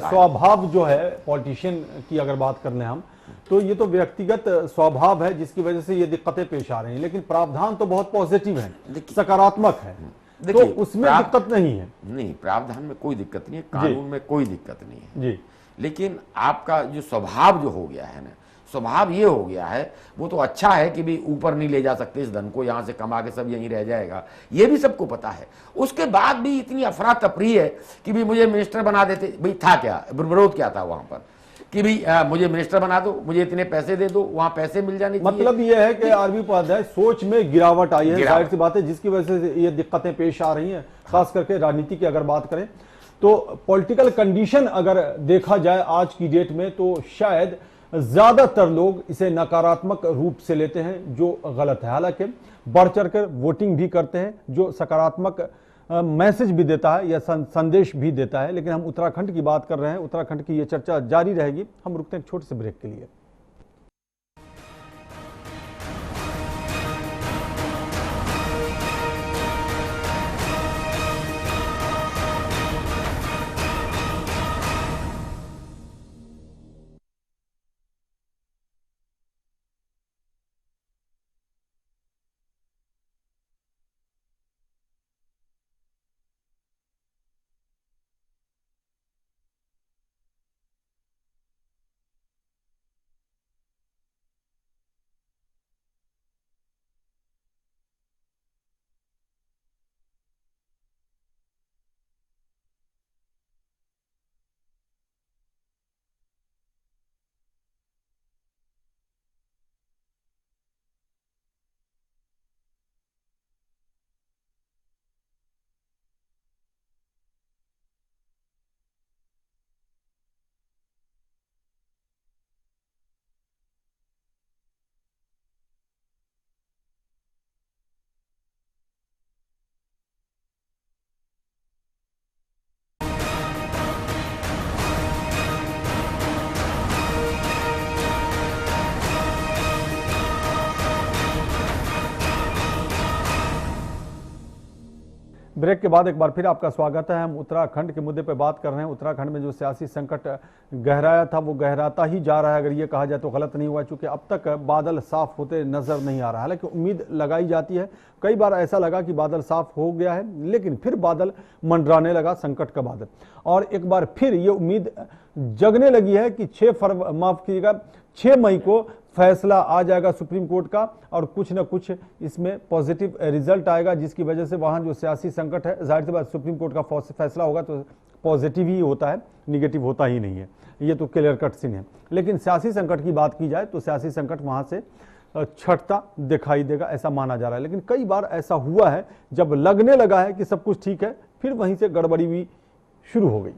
स्वभाव जो है पॉलिटिशियन की, अगर बात करने हम तो ये तो व्यक्तिगत स्वभाव है जिसकी वजह से ये दिक्कतें पेश आ रही हैं। लेकिन प्रावधान तो बहुत पॉजिटिव है, सकारात्मक है, तो उसमें दिक्कत नहीं है। नहीं, प्रावधान में कोई दिक्कत नहीं है, कानून में कोई दिक्कत नहीं है जी। लेकिन आपका जो स्वभाव जो हो गया है ना, स्वभाव ये हो गया है, वो तो अच्छा है कि भी ऊपर नहीं ले जा सकते इस धन को, यहाँ से कमा के सब यहीं रह जाएगा, ये भी सबको पता है। उसके बाद भी इतनी अफरा तफरी है कि भी मुझे मिनिस्टर बना देते। भाई था क्या विरोध, क्या था वहां पर कि भी मुझे मिनिस्टर बना दो, मुझे इतने पैसे दे दो, वहां पैसे मिल जाने चाहिए। मतलब ये है कि आरबी उपाध्याय सोच में गिरावट आई है, जाहिर सी बात है, जिसकी वजह से ये दिक्कतें पेश आ रही हैं। खास करके राजनीति की अगर बात करें तो पॉलिटिकल कंडीशन अगर देखा जाए आज की डेट में, तो शायद ज्यादातर लोग इसे नकारात्मक रूप से लेते हैं, जो गलत है। हालांकि बढ़ चढ़कर वोटिंग भी करते हैं, जो सकारात्मक मैसेज भी देता है या संदेश भी देता है। लेकिन हम उत्तराखंड की बात कर रहे हैं, उत्तराखंड की ये चर्चा जारी रहेगी। हम रुकते हैं एक छोटे से ब्रेक के लिए। ब्रेक के बाद एक बार फिर आपका स्वागत है। हम उत्तराखंड के मुद्दे पर बात कर रहे हैं। उत्तराखंड में जो सियासी संकट गहराया था वो गहराता ही जा रहा है, अगर ये कहा जाए तो गलत नहीं हुआ, चूंकि अब तक बादल साफ होते नजर नहीं आ रहा है। हालांकि उम्मीद लगाई जाती है, कई बार ऐसा लगा कि बादल साफ हो गया है, लेकिन फिर बादल मंडराने लगा, संकट का बादल, और एक बार फिर ये उम्मीद जगने लगी है कि 6 मई को फैसला आ जाएगा सुप्रीम कोर्ट का और कुछ न कुछ इसमें पॉजिटिव रिजल्ट आएगा, जिसकी वजह से वहां जो सियासी संकट है, जाहिर सी बात सुप्रीम कोर्ट का फैसला होगा तो पॉजिटिव ही होता है, निगेटिव होता ही नहीं है, ये तो क्लियर कट सीन है। लेकिन सियासी संकट की बात की जाए तो सियासी संकट वहां से छटता दिखाई देगा, ऐसा माना जा रहा है। लेकिन कई बार ऐसा हुआ है जब लगने लगा है कि सब कुछ ठीक है, फिर वहीं से गड़बड़ी भी शुरू हो गई।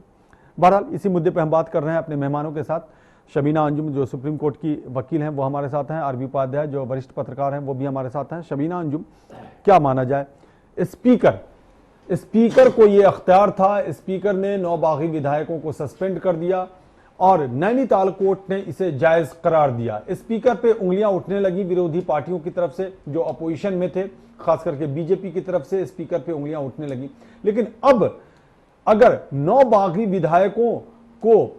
बहरहाल इसी मुद्दे पर हम बात कर रहे हैं अपने मेहमानों के साथ। शबीना अंजुम जो सुप्रीम कोर्ट की वकील हैं वो हमारे साथ हैं, आरबी उपाध्याय जो वरिष्ठ पत्रकार हैं वो भी हमारे साथ हैं। शबीना अंजुम, क्या माना जाए, स्पीकर को ये अख्तियार था, स्पीकर ने 9 बागी विधायकों को सस्पेंड कर दिया और नैनीताल कोर्ट ने इसे जायज करार दिया। स्पीकर पे उंगलियां उठने लगी विरोधी पार्टियों की तरफ से, जो अपोजिशन में थे, खास करके बीजेपी की तरफ से स्पीकर पे उंगलियां उठने लगी। लेकिन अब अगर 9 बागी विधायकों को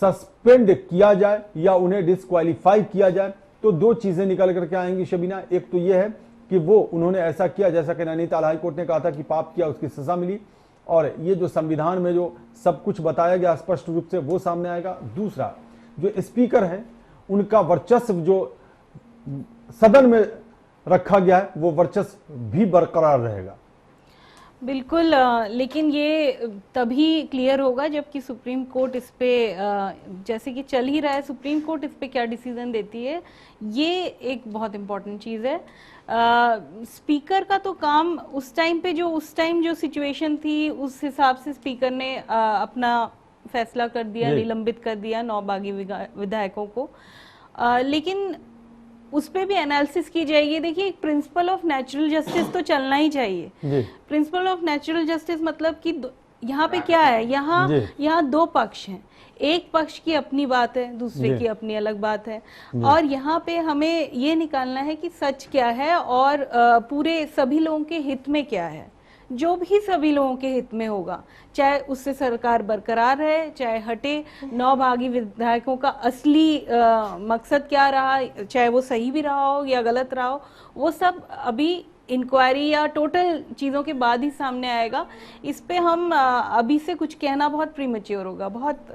सस्पेंड किया जाए या उन्हें डिस्क्वालीफाई किया जाए तो 2 चीजें निकल करके आएंगी शबीना। एक तो यह है कि वो उन्होंने ऐसा किया जैसा कि नैनीताल हाई कोर्ट ने कहा था कि पाप किया उसकी सजा मिली, और ये जो संविधान में जो सब कुछ बताया गया स्पष्ट रूप से वो सामने आएगा। दूसरा, जो स्पीकर हैं उनका वर्चस्व जो सदन में रखा गया है वो वर्चस्व भी बरकरार रहेगा। बिल्कुल, लेकिन ये तभी क्लियर होगा जबकि सुप्रीम कोर्ट इस पे जैसे कि चल ही रहा है, सुप्रीम कोर्ट इस पे क्या डिसीजन देती है, ये एक बहुत इम्पोर्टेंट चीज़ है। स्पीकर का तो काम उस टाइम जो सिचुएशन थी उस हिसाब से स्पीकर ने अपना फैसला कर दिया, निलंबित कर दिया 9 बागी विधायकों को, लेकिन उस पे भी एनालिसिस की जाएगी। देखिए, एक प्रिंसिपल ऑफ नेचुरल जस्टिस तो चलना ही चाहिए। प्रिंसिपल ऑफ नेचुरल जस्टिस मतलब कि यहाँ पे क्या है, यहाँ 2 पक्ष हैं, एक पक्ष की अपनी बात है, दूसरे की अपनी अलग बात है, और यहाँ पे हमें ये निकालना है कि सच क्या है और पूरे सभी लोगों के हित में क्या है। जो भी सभी लोगों के हित में होगा, चाहे उससे सरकार बरकरार है चाहे हटे, 9 बागी विधायकों का असली मकसद क्या रहा, चाहे वो सही भी रहा हो या गलत रहा हो, वो सब अभी इंक्वायरी या टोटल चीज़ों के बाद ही सामने आएगा। इस पे हम अभी से कुछ कहना बहुत प्रीमेच्योर होगा, बहुत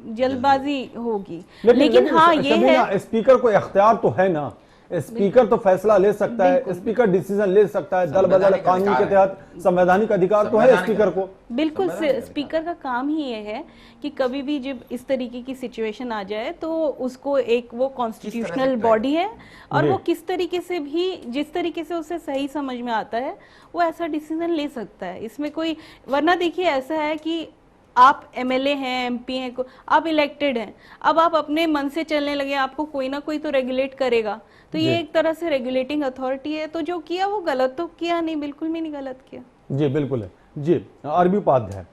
जल्दबाजी होगी। लेकिन हाँ, ये है स्पीकर को इख्तियार तो है ना, स्पीकर तो फैसला ले सकता है, स्पीकर डिसीजन ले सकता है, दल बदल कानून के तहत संवैधानिक अधिकार तो है स्पीकर को। बिल्कुल, स्पीकर का काम ही ये है कि कभी भी जब इस तरीके की सिचुएशन आ जाए तो उसको एक वो कॉन्स्टिट्यूशनल बॉडी है और वो किस तरीके से भी, जिस तरीके से उसे सही समझ में आता है वो ऐसा डिसीजन ले सकता है। इसमें कोई, वरना देखिए ऐसा है कि आप एमएलए हैं, एमपी हैं, आप इलेक्टेड हैं, अब आप अपने मन से चलने लगे, आपको कोई ना कोई तो रेगुलेट करेगा, तो ये एक तरह से रेगुलेटिंग अथॉरिटी है। तो जो किया वो गलत तो किया नहीं, बिल्कुल भी नहीं गलत किया। जी बिल्कुल है। जी आरबी उपाध्याय,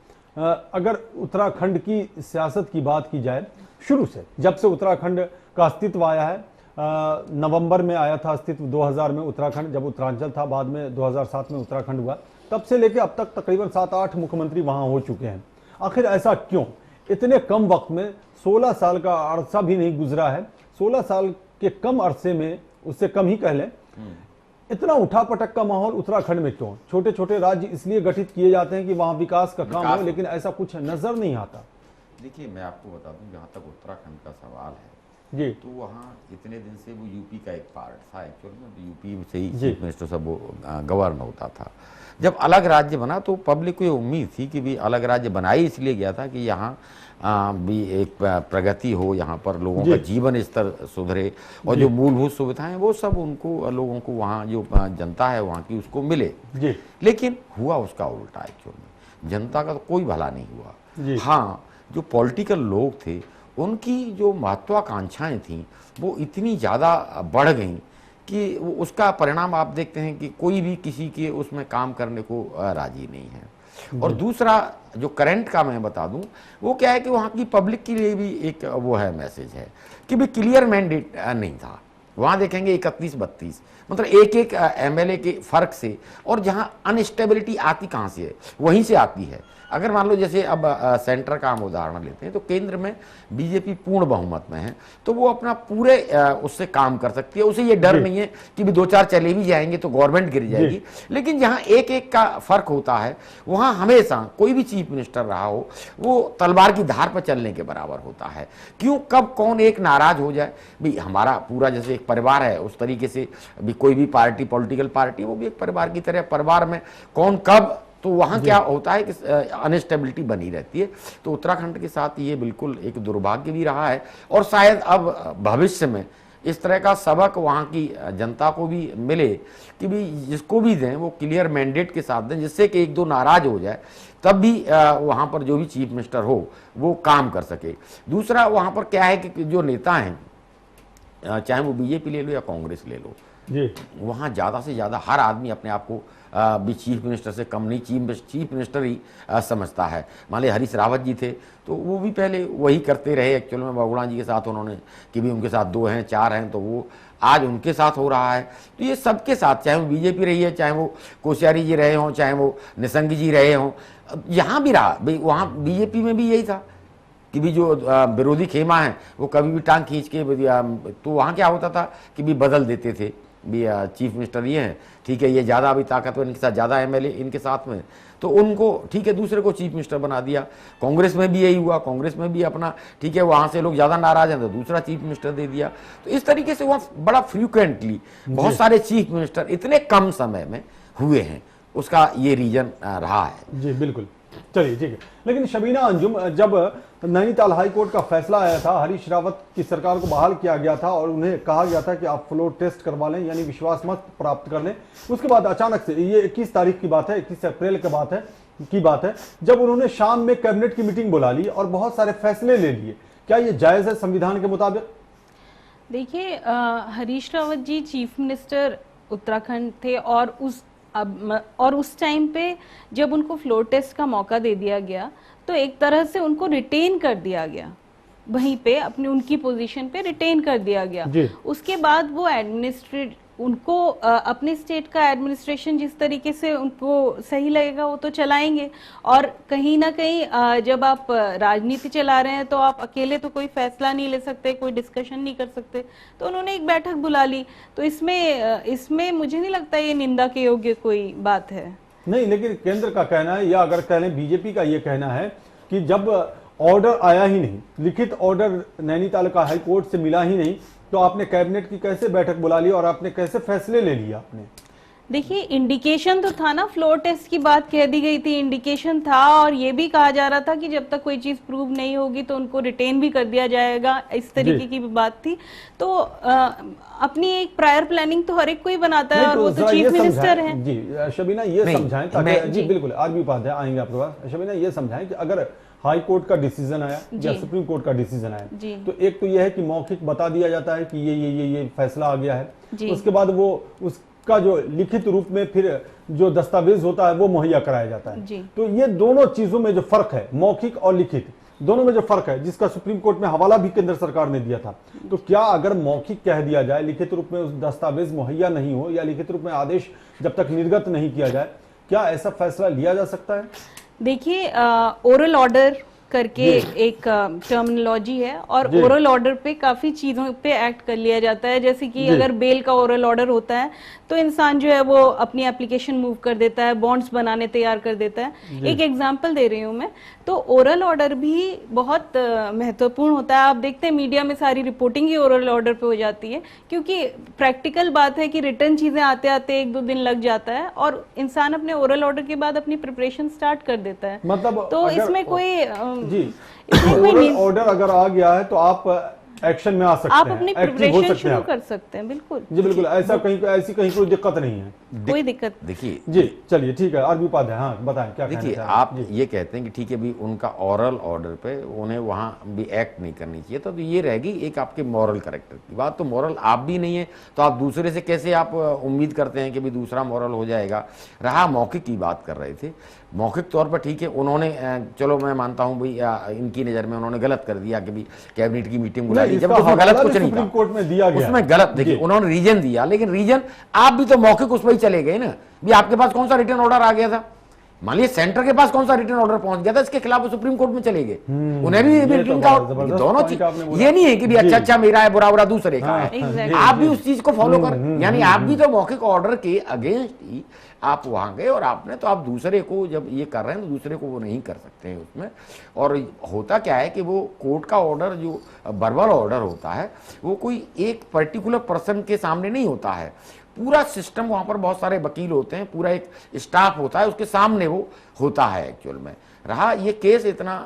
अगर उत्तराखंड की सियासत की बात की जाए, शुरू से जब से उत्तराखंड का अस्तित्व आया है, नवंबर में आया था अस्तित्व 2000 में उत्तराखंड, जब उत्तरांचल था, बाद में 2007 में उत्तराखंड हुआ, तब से लेकर अब तक तकरीबन 7-8 मुख्यमंत्री वहां हो चुके हैं। आखिर ऐसा क्यों? इतने कम वक्त में, 16 साल का अरसा भी नहीं गुजरा है, 16 साल के कम अरसे में, उससे कम ही कह लें, इतना उठापटक का माहौल उत्तराखंड में क्यों? छोटे छोटे राज्य इसलिए गठित किए जाते हैं कि वहां विकास का काम हो, लेकिन ऐसा कुछ नजर नहीं आता। देखिए, मैं आपको बता दूं, जहां तक उत्तराखंड का सवाल है जी, तो वहाँ इतने दिन से वो यूपी का एक पार्ट था, एक्चुअली में यूपी से ही चीफ मिनिस्टर सब वो गवर्नर होता था। जब अलग राज्य बना तो पब्लिक को ये उम्मीद थी कि भी अलग राज्य बनाई इसलिए गया था कि यहाँ भी एक प्रगति हो, यहाँ पर लोगों का जीवन स्तर सुधरे और जो मूलभूत सुविधाएं वो सब उनको, लोगों को वहाँ जो जनता है वहाँ की उसको मिले। लेकिन हुआ उसका उल्टा, एक्चुअली जनता का तो कोई भला नहीं हुआ। हाँ, जो पॉलिटिकल लोग थे उनकी जो महत्वाकांक्षाएं थी वो इतनी ज़्यादा बढ़ गईं कि उसका परिणाम आप देखते हैं कि कोई भी किसी के उसमें काम करने को राजी नहीं है। और दूसरा जो करंट का मैं बता दूं, वो क्या है कि वहाँ की पब्लिक के लिए भी एक वो है मैसेज है कि भी क्लियर मैंडेट नहीं था वहां देखेंगे 31-32, मतलब एक एक एमएलए के फर्क से। और जहां अनस्टेबिलिटी आती कहां से है, वहीं से आती है। अगर मान लो जैसे अब सेंटर का हम उदाहरण लेते हैं, तो केंद्र में बीजेपी पूर्ण बहुमत में है, तो वो अपना पूरे उससे काम कर सकती है। उसे ये डर नहीं है कि भी 2-4 चले भी जाएंगे तो गवर्नमेंट गिर जाएगी। लेकिन जहां एक एक का फर्क होता है, वहां हमेशा कोई भी चीफ मिनिस्टर रहा हो, वो तलवार की धार पर चलने के बराबर होता है। क्यों, कब कौन एक नाराज हो जाए। भी हमारा पूरा जैसे एक परिवार है, उस तरीके से भी कोई भी पार्टी, पॉलिटिकल पार्टी, वो भी एक परिवार की तरह, परिवार में कौन कब, तो वहां क्या होता है कि अनस्टेबिलिटी बनी रहती है। तो उत्तराखंड के साथ ये बिल्कुल एक दुर्भाग्य भी रहा है, और शायद अब भविष्य में इस तरह का सबक वहां की जनता को भी मिले कि भी जिसको भी दें वो क्लियर मैंडेट के साथ दें, जिससे कि 1-2 नाराज हो जाए, तब भी वहां पर जो भी चीफ मिनिस्टर हो वो काम कर सके। दूसरा वहां पर क्या है कि जो नेता हैं, चाहे वो बीजेपी ले लो या कांग्रेस ले लो, वहां ज्यादा से ज्यादा हर आदमी अपने आप को भी चीफ मिनिस्टर से कम नहीं, चीफ मिनिस्टर ही समझता है। मान लीजिए हरीश रावत जी थे, तो वो भी पहले वही करते रहे। एक्चुअल में बहुगुणा जी के साथ उन्होंने कि भी उनके साथ 2 हैं 4 हैं, तो वो आज उनके साथ हो रहा है। तो ये सबके साथ, चाहे वो बीजेपी रही है, चाहे वो कोश्यारी जी रहे हों, चाहे वो निशंक जी रहे हों, यहाँ भी रहा भाई, वहाँ बीजेपी में भी यही था कि भी जो विरोधी खेमा है वो कभी भी टांग खींच के, तो वहाँ क्या होता था कि भी बदल देते थे भी चीफ मिनिस्टर ये हैं, ठीक है, ये ज़्यादा अभी ताकतवर, इनके साथ ज़्यादा एमएलए इनके साथ में, तो उनको ठीक है दूसरे को चीफ मिनिस्टर बना दिया। कांग्रेस में भी यही हुआ, कांग्रेस में भी अपना ठीक है, वहाँ से लोग ज़्यादा नाराज हैं तो दूसरा चीफ मिनिस्टर दे दिया। तो इस तरीके से वहाँ बड़ा फ्रीक्वेंटली बहुत सारे चीफ मिनिस्टर इतने कम समय में हुए हैं, उसका ये रीजन रहा है। जी बिल्कुल, चलिए ठीक है। लेकिन शबीना अंजुम, जब नैनीताल हाई कोर्ट का फैसला आया था, हरीश रावत की सरकार को बहाल किया गया था और उन्हें कहा गया था कि आप फ्लोर टेस्ट करवा लें, यानी विश्वास मत प्राप्त कर लें। उसके बाद अचानक से, ये 21 तारीख की बात है, 21 अप्रैल की बात है, जब उन्होंने शाम में कैबिनेट की मीटिंग बुला ली और बहुत सारे फैसले ले लिए। क्या ये जायज है संविधान के मुताबिक? देखिए, हरीश रावत जी चीफ मिनिस्टर उत्तराखंड थे, और उस टाइम पे जब उनको फ्लोर टेस्ट का मौका दे दिया गया, तो एक तरह से उनको रिटेन कर दिया गया, वहीं पे अपनी उनकी पोजीशन पे रिटेन कर दिया गया। उसके बाद वो उनको अपने स्टेट का एडमिनिस्ट्रेशन जिस तरीके से उनको सही लगेगा वो तो चलाएंगे। और कहीं ना कहीं जब आप राजनीति चला रहे हैं तो आप अकेले तो कोई फैसला नहीं ले सकते, कोई डिस्कशन नहीं कर सकते, तो उन्होंने एक बैठक बुला ली। तो इसमें मुझे नहीं लगता ये निंदा के योग्य कोई बात है। नहीं, लेकिन केंद्र का कहना है, या अगर कह लें बीजेपी का ये कहना है कि जब ऑर्डर आया ही नहीं, लिखित ऑर्डर नैनीताल का हाई कोर्ट से मिला ही नहीं, तो आपने कैबिनेट की कैसे बैठक बुला ली और आपने कैसे फैसले ले लिए आपने? देखिए, इंडिकेशन तो था ना, फ्लोर टेस्ट की बात कह दी गई थी, इंडिकेशन था, और ये भी कहा जा रहा था कि जब तक कोई चीज प्रूव नहीं होगी तो उनको रिटेन भी कर दिया जाएगा, इस तरीके की भी बात थी। तो अपनी एक प्रायर प्लानिंग तो हर एक कोई बनाता है, और वो तो चीफ मिनिस्टर हैं। जी शबीना, ये समझाएं ताकि जी बिल्कुल आरबी उपाध्याय आएंगे आपके पास। शबीना, ये समझाएं कि अगर हाई कोर्ट का डिसीजन आया या सुप्रीम कोर्ट का डिसीजन आया, तो एक तो यह है कि मौखिक बता दिया जाता है कि ये फैसला आ गया है, उसके बाद वो उसका जो लिखित रूप में फिर जो दस्तावेज होता है वो मुहैया कराया जाता है। तो ये दोनों चीजों में जो फर्क है, मौखिक और लिखित दोनों में जो फर्क है, जिसका सुप्रीम कोर्ट में हवाला भी केंद्र सरकार ने दिया था, तो क्या अगर मौखिक कह दिया जाए, लिखित रूप में उस दस्तावेज मुहैया नहीं हो या लिखित रूप में आदेश जब तक निर्गत नहीं किया जाए, क्या ऐसा फैसला लिया जा सकता है? देखिए, ओरल ऑर्डर करके एक टर्मिनोलॉजी है, और ओरल ऑर्डर पे काफी चीजों पे एक्ट कर लिया जाता है। जैसे कि अगर बेल का ओरल ऑर्डर होता है तो इंसान जो है वो अपनी एप्लीकेशन मूव कर देता है, बॉन्ड्स बनाने तैयार कर देता है। एक एग्जांपल दे रही हूँ मैं, तो ओरल ऑर्डर भी बहुत महत्वपूर्ण होता है। आप देखते हैं मीडिया में सारी रिपोर्टिंग ही ओरल ऑर्डर पे हो जाती है, क्योंकि प्रैक्टिकल बात है कि रिटर्न चीजें आते आते 1-2 दिन लग जाता है, और इंसान अपने ओरल ऑर्डर के बाद अपनी प्रिपरेशन स्टार्ट कर देता है। मतलब तो इसमें कोई ऑर्डर अगर आ गया है तो आप एक्शन में आ सकते हैं, आप अपनी प्रिपरेशन शुरू कर सकते हैं। बिल्कुल जी बिल्कुल, ऐसी कहीं कोई दिक्कत नहीं है, कोई दिक्कत। देखिए जी चलिए ठीक है, आरबी उपाध्याय हाँ बताएं क्या। देखिए, आप ये कहते हैं कि ठीक है भी उनका ऑरल ऑर्डर पे उन्हें वहां भी एक्ट नहीं करनी चाहिए, तो ये रहेगी एक आपके मॉरल कैरेक्टर की बात। तो मॉरल आप भी नहीं है तो आप दूसरे से कैसे आप उम्मीद करते हैं कि भी दूसरा मॉरल हो जाएगा। रहा मौखिक की बात कर रहे थे, मौखिक तौर पर ठीक है उन्होंने, चलो मैं मानता हूं भाई इनकी नज़र में उन्होंने गलत कर दिया कि भी कैबिनेट की मीटिंग बुलाई नहीं, जब उसमें गलत कुछ नहीं सुप्रीम कोर्ट में दिया गया, उसमें गलत, देखिए उन्होंने रीजन दिया, लेकिन रीजन आप भी तो मौखिक उस पर ही चले गए ना। भी आपके पास कौन सा रिटर्न ऑर्डर आ गया था? मान लीजिए सेंटर के पास कौन सा रिटर्न ऑर्डर पहुंच गया था, इसके खिलाफ वो सुप्रीम कोर्ट में चले गए, उन्हें भी रिटर्न का दोनों चीज, ये नहीं है कि भी अच्छा मेरा है बुरा बुरा दूसरे का है, आप भी उस चीज को फॉलो कर, यानी आप भी तो मौखिक ऑर्डर के अगेंस्ट ही आप वहां गए और आपने तो, आप दूसरे को जब ये कर रहे हैं तो दूसरे को वो नहीं कर सकते हैं उसमें। और होता क्या है कि वो कोर्ट का ऑर्डर जो वर्बल ऑर्डर होता है वो कोई एक पर्टिकुलर पर्सन के सामने नहीं होता है, पूरा सिस्टम, वहां पर बहुत सारे वकील होते हैं, पूरा एक स्टाफ होता है, उसके सामने वो होता है एक्चुअल में। रहा ये केस इतना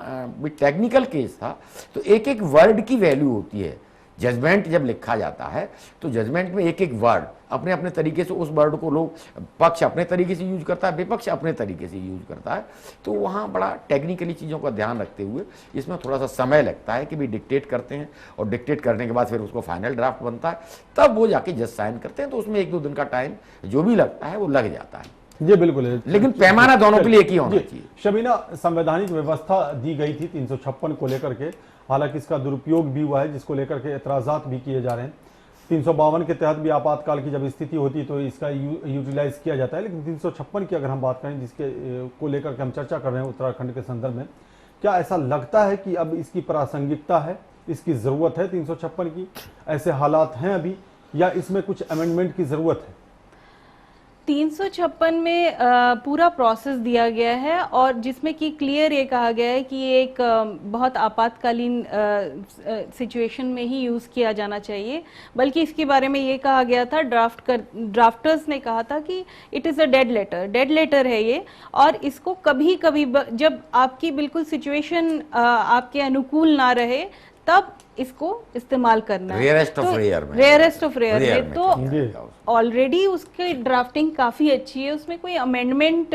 टेक्निकल केस था, तो एक एक वर्ड की वैल्यू होती है। जजमेंट जब लिखा जाता है तो जजमेंट में एक एक वर्ड अपने अपने तरीके से, उस वर्ड को लोग, पक्ष अपने तरीके से यूज करता है, विपक्ष अपने तरीके से यूज करता है, तो वहाँ बड़ा टेक्निकली चीज़ों का ध्यान रखते हुए इसमें थोड़ा सा समय लगता है कि भी डिक्टेट करते हैं, और डिक्टेट करने के बाद फिर उसको फाइनल ड्राफ्ट बनता है, तब वो जाके जज साइन करते हैं, तो उसमें 1-2 दिन का टाइम जो भी लगता है वो लग जाता है। जी बिल्कुल है, लेकिन पैमाना दोनों के लिए एक ही होना चाहिए। शबीना, संवैधानिक व्यवस्था दी गई थी 356 को लेकर के, हालांकि इसका दुरुपयोग भी हुआ है, जिसको लेकर के एतराजात भी किए जा रहे हैं। 352 के तहत भी आपातकाल की जब स्थिति होती है तो इसका यूटिलाइज किया जाता है, लेकिन 356 की अगर हम बात करें, जिसके को लेकर के हम चर्चा कर रहे हैं उत्तराखंड के संदर्भ में, क्या ऐसा लगता है कि अब इसकी प्रासंगिकता है, इसकी जरूरत है 356 की? ऐसे हालात हैं अभी, या इसमें कुछ अमेंडमेंट की जरूरत है? 356 में पूरा प्रोसेस दिया गया है, और जिसमें कि क्लियर ये कहा गया है कि ये एक बहुत आपातकालीन सिचुएशन में ही यूज़ किया जाना चाहिए। बल्कि इसके बारे में ये कहा गया था, ड्राफ्टर्स ने कहा था कि it is a dead letter है ये, और इसको कभी कभी जब आपकी बिल्कुल सिचुएशन आपके अनुकूल ना रहे तब इसको इस्तेमाल करना है। रेयरेस्ट ऑफ रेयर में तो ऑलरेडी उसकी ड्राफ्टिंग काफी अच्छी है, उसमें कोई अमेंडमेंट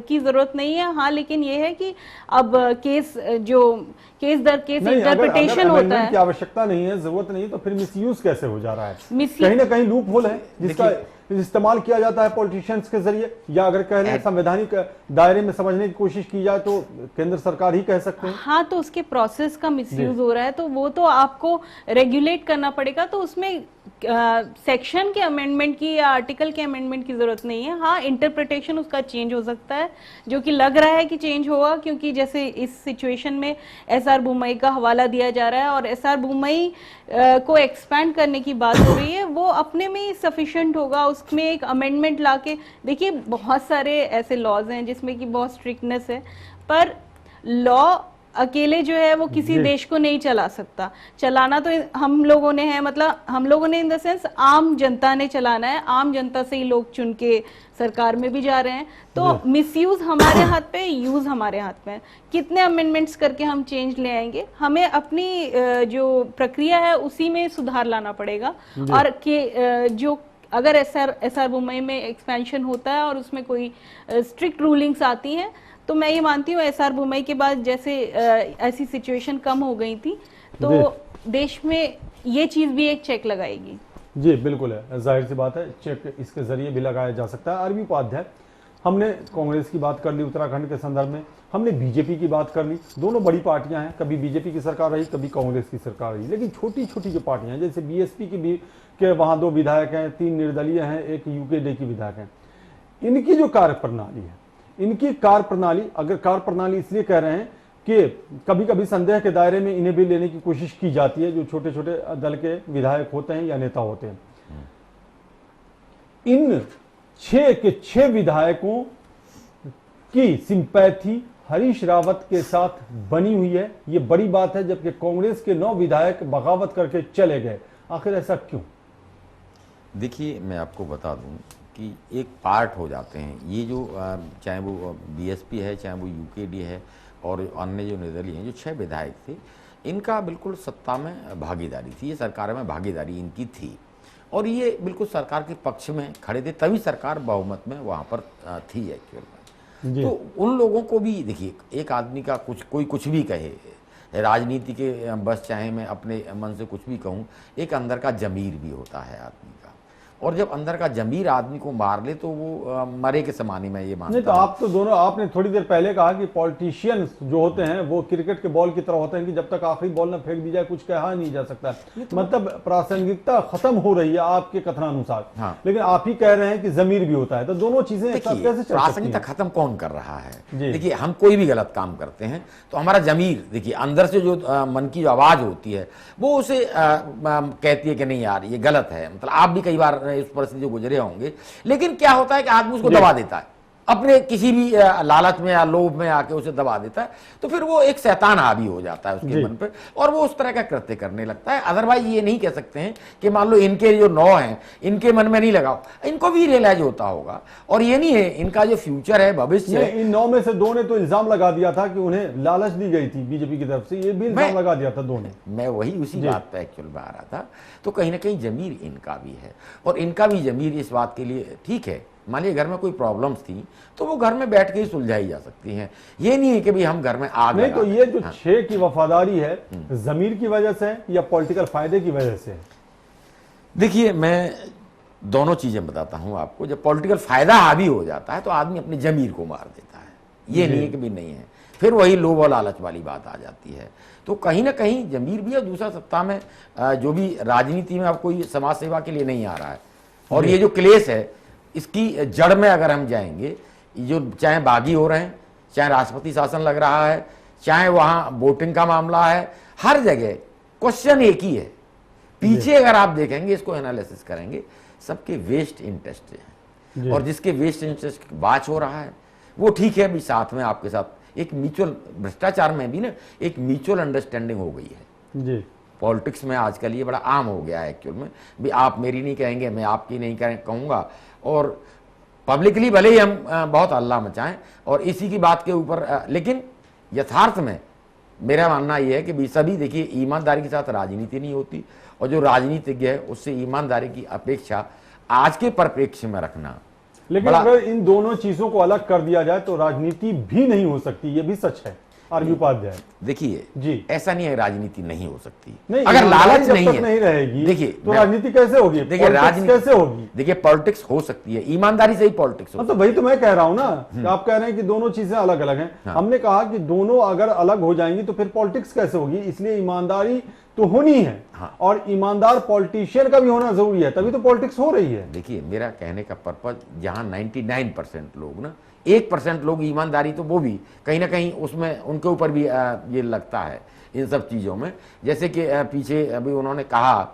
की जरूरत नहीं है। हाँ, लेकिन ये है कि अब केस दर केस इंटरप्रिटेशन होता है, की आवश्यकता नहीं है, जरूरत नहीं है, तो फिर मिसयूज कैसे हो जा रहा है? कहीं ना कहीं लूप होल है जिसका इस्तेमाल किया जाता है पॉलिटिशियंस के जरिए, या अगर कह लें संवैधानिक दायरे में समझने की कोशिश की जाए तो केंद्र सरकार ही कह सकते हैं। हाँ, तो उसके प्रोसेस का मिसयूज हो रहा है, तो वो तो आपको रेगुलेट करना पड़ेगा। तो उसमें सेक्शन के अमेंडमेंट की या आर्टिकल के अमेंडमेंट की जरूरत नहीं है। हाँ, इंटरप्रिटेशन उसका चेंज हो सकता है, जो कि लग रहा है कि चेंज होगा, क्योंकि जैसे इस सिचुएशन में एसआर बुमई का हवाला दिया जा रहा है, और एसआर बुमई को एक्सपैंड करने की बात हो रही है, वो अपने में ही सफिशिएंट होगा। उसमें एक अमेंडमेंट लाके, देखिए बहुत सारे ऐसे लॉज हैं जिसमें कि बहुत स्ट्रिक्टनेस है, पर लॉ अकेले जो है वो किसी देश को नहीं चला सकता। चलाना तो हम लोगों ने है, मतलब हम लोगों ने इन द सेंस आम जनता ने चलाना है। आम जनता से ही लोग चुन के सरकार में भी जा रहे हैं, तो मिसयूज हमारे हाथ पे, यूज हमारे हाथ में है। कितने अमेंडमेंट्स करके हम चेंज ले आएंगे, हमें अपनी जो प्रक्रिया है उसी में सुधार लाना पड़ेगा। और जो अगर एसआर बुमई में एक्सपेंशन होता है और उसमें कोई स्ट्रिक्ट रूलिंग्स आती हैं, तो मैं ये मानती हूँ एसआर बुमई के बाद जैसे ऐसी सिचुएशन कम हो गई थी, तो देश में ये चीज भी एक चेक लगाएगी। जी बिल्कुल है, जाहिर सी बात है, चेक इसके जरिए भी लगाया जा सकता है। अरविंद उपाध्याय, हमने कांग्रेस की बात कर ली उत्तराखंड के संदर्भ में, हमने बीजेपी की बात कर ली। दोनों बड़ी पार्टियां हैं, कभी बीजेपी की सरकार रही, कभी कांग्रेस की सरकार रही, लेकिन छोटी छोटी जो पार्टियां हैं, जैसे बीएसपी की भी के वहां 2 विधायक हैं, 3 निर्दलीय हैं, 1 यूकेडी की विधायक हैं। इनकी जो कार्यप्रणाली है, इनकी कार्यप्रणाली, अगर कार्यप्रणाली इसलिए कह रहे हैं कि कभी कभी संदेह के दायरे में इन्हें भी लेने की कोशिश की जाती है, जो छोटे छोटे दल के विधायक होते हैं या नेता होते हैं। इन 6 के 6 विधायकों की सिंपैथी हरीश रावत के साथ बनी हुई है, ये बड़ी बात है, जबकि कांग्रेस के 9 विधायक बगावत करके चले गए। आखिर ऐसा क्यों? देखिए, मैं आपको बता दूं कि एक पार्ट हो जाते हैं ये, जो चाहे वो बीएसपी है, चाहे वो यूकेडी है, और अन्य जो निर्दलीय हैं, जो 6 विधायक थे, इनका बिल्कुल सत्ता में भागीदारी थी, ये सरकार में भागीदारी इनकी थी, और ये बिल्कुल सरकार के पक्ष में खड़े थे, तभी सरकार बहुमत में वहाँ पर थी एक्चुअल में। तो उन लोगों को भी देखिए, एक आदमी का कोई कुछ भी कहे, राजनीति के बस चाहे मैं अपने मन से कुछ भी कहूँ, एक अंदर का जमीर भी होता है आदमी का, और जब अंदर का जमीर आदमी को मार ले तो वो मरे के समानी में ये मानता नहीं तो आप तो दोनों, आपने थोड़ी देर पहले कहा कि पॉलिटिशियंस जो होते हैं वो क्रिकेट के बॉल की तरह होते हैं कि जब तक आखिरी बॉल न फेंक दी जाए कुछ कहा नहीं जा सकता। मतलब प्रासंगिकता खत्म हो रही है आपके कथनानुसार। हाँ। लेकिन आप ही कह रहे हैं कि जमीर भी होता है, तो दोनों चीजें एक साथ कैसे चल सकती हैं? प्रासंगिकता खत्म कौन कर रहा है? देखिए, हम कोई भी गलत काम करते हैं तो हमारा जमीर, देखिए अंदर से जो मन की जो आवाज होती है वो उसे कहती है कि नहीं यार ये गलत है। मतलब आप भी कई बार इस परिस्थिति से गुजरे होंगे, लेकिन क्या होता है कि आदमी उसको दबा देता है, अपने किसी भी लालच में या लोभ में आके उसे दबा देता है, तो फिर वो एक शैतान हावी हो जाता है उसके मन पे और वो उस तरह का कृत्य करने लगता है। अदरवाइज ये नहीं कह सकते हैं कि मान लो इनके जो 9 हैं इनके मन में नहीं लगाओ, इनको भी रियलाइज होता होगा और ये नहीं है इनका जो फ्यूचर है, भविष्य है। इन 9 में से 2 ने तो इल्जाम लगा दिया था कि उन्हें लालच दी गई थी बीजेपी की तरफ से, ये भी इल्जाम लगा दिया था 2 ने। मैं वही उसी बात पे एक्चुअल में आ रहा था। तो कहीं ना कहीं जमीर इनका भी है और इनका भी जमीर इस बात के लिए ठीक है। मान लीजिए घर में कोई प्रॉब्लम्स थी तो वो घर में बैठ के ही सुलझाई जा सकती हैं। ये नहीं है कि भाई हम घर में आग नहीं, तो ये जो हाँ। 6 की वफादारी है जमीर की वजह से है या पॉलिटिकल फायदे की वजह से है? देखिए, मैं दोनों चीजें बताता हूं आपको। जब पॉलिटिकल फायदा हावी हो जाता है तो आदमी अपने जमीर को मार देता है। ये नहीं है कि भी नहीं है, फिर वही लोभ और लालच वाली बात आ जाती है। तो कहीं ना कहीं जमीर भी है। दूसरा, सत्ता में जो भी राजनीति में अब कोई समाज सेवा के लिए नहीं आ रहा है और ये जो क्लेश है इसकी जड़ में अगर हम जाएंगे, जो चाहे बागी हो रहे हैं, चाहे राष्ट्रपति शासन लग रहा है, चाहे वहां वोटिंग का मामला है, हर जगह क्वेश्चन एक ही है। पीछे अगर आप देखेंगे, इसको एनालिसिस करेंगे, सबके वेस्ट इंटरेस्ट है और जिसके वेस्ट इंटरेस्ट बात हो रहा है वो ठीक है। अभी साथ में आपके साथ एक म्यूचुअल, भ्रष्टाचार में भी ना एक म्यूचुअल अंडरस्टैंडिंग हो गई है जी। पॉलिटिक्स में आजकल ये बड़ा आम हो गया है एक्चुअल में भी, आप मेरी नहीं कहेंगे, मैं आपकी नहीं कहूंगा और पब्लिकली भले ही हम बहुत हल्ला मचाएं और इसी की बात के ऊपर, लेकिन यथार्थ में मेरा मानना यह है कि भी सभी, देखिए, ईमानदारी के साथ राजनीति नहीं होती और जो राजनीतिज्ञ है उससे ईमानदारी की अपेक्षा आज के परिप्रेक्ष्य में रखना। लेकिन अगर इन दोनों चीजों को अलग कर दिया जाए तो राजनीति भी नहीं हो सकती, ये भी सच है आरबी उपाध्याय। देखिए जी, ऐसा नहीं है राजनीति नहीं हो सकती। नहीं, अगर लालच नहीं रहेगी, देखिए तो राजनीति कैसे होगी? देखिए राजनीति कैसे होगी? देखिए पॉलिटिक्स हो सकती है, ईमानदारी से ही पॉलिटिक्स हो। तो वही तो मैं कह रहा हूं ना कि आप कह रहे हैं कि दोनों चीजें अलग अलग हैं। हमने कहा कि दोनों अगर अलग हो जाएंगी तो फिर पॉलिटिक्स कैसे होगी? इसलिए ईमानदारी तो होनी है और ईमानदार पॉलिटिशियन का भी होना जरूरी है, तभी तो पॉलिटिक्स हो रही है। देखिए, मेरा कहने का पर्पज, जहां 99% लोग ना, 1% लोग ईमानदारी, तो वो भी कहीं ना कहीं उसमें उनके ऊपर भी ये लगता है इन सब चीज़ों में। जैसे कि पीछे अभी उन्होंने कहा,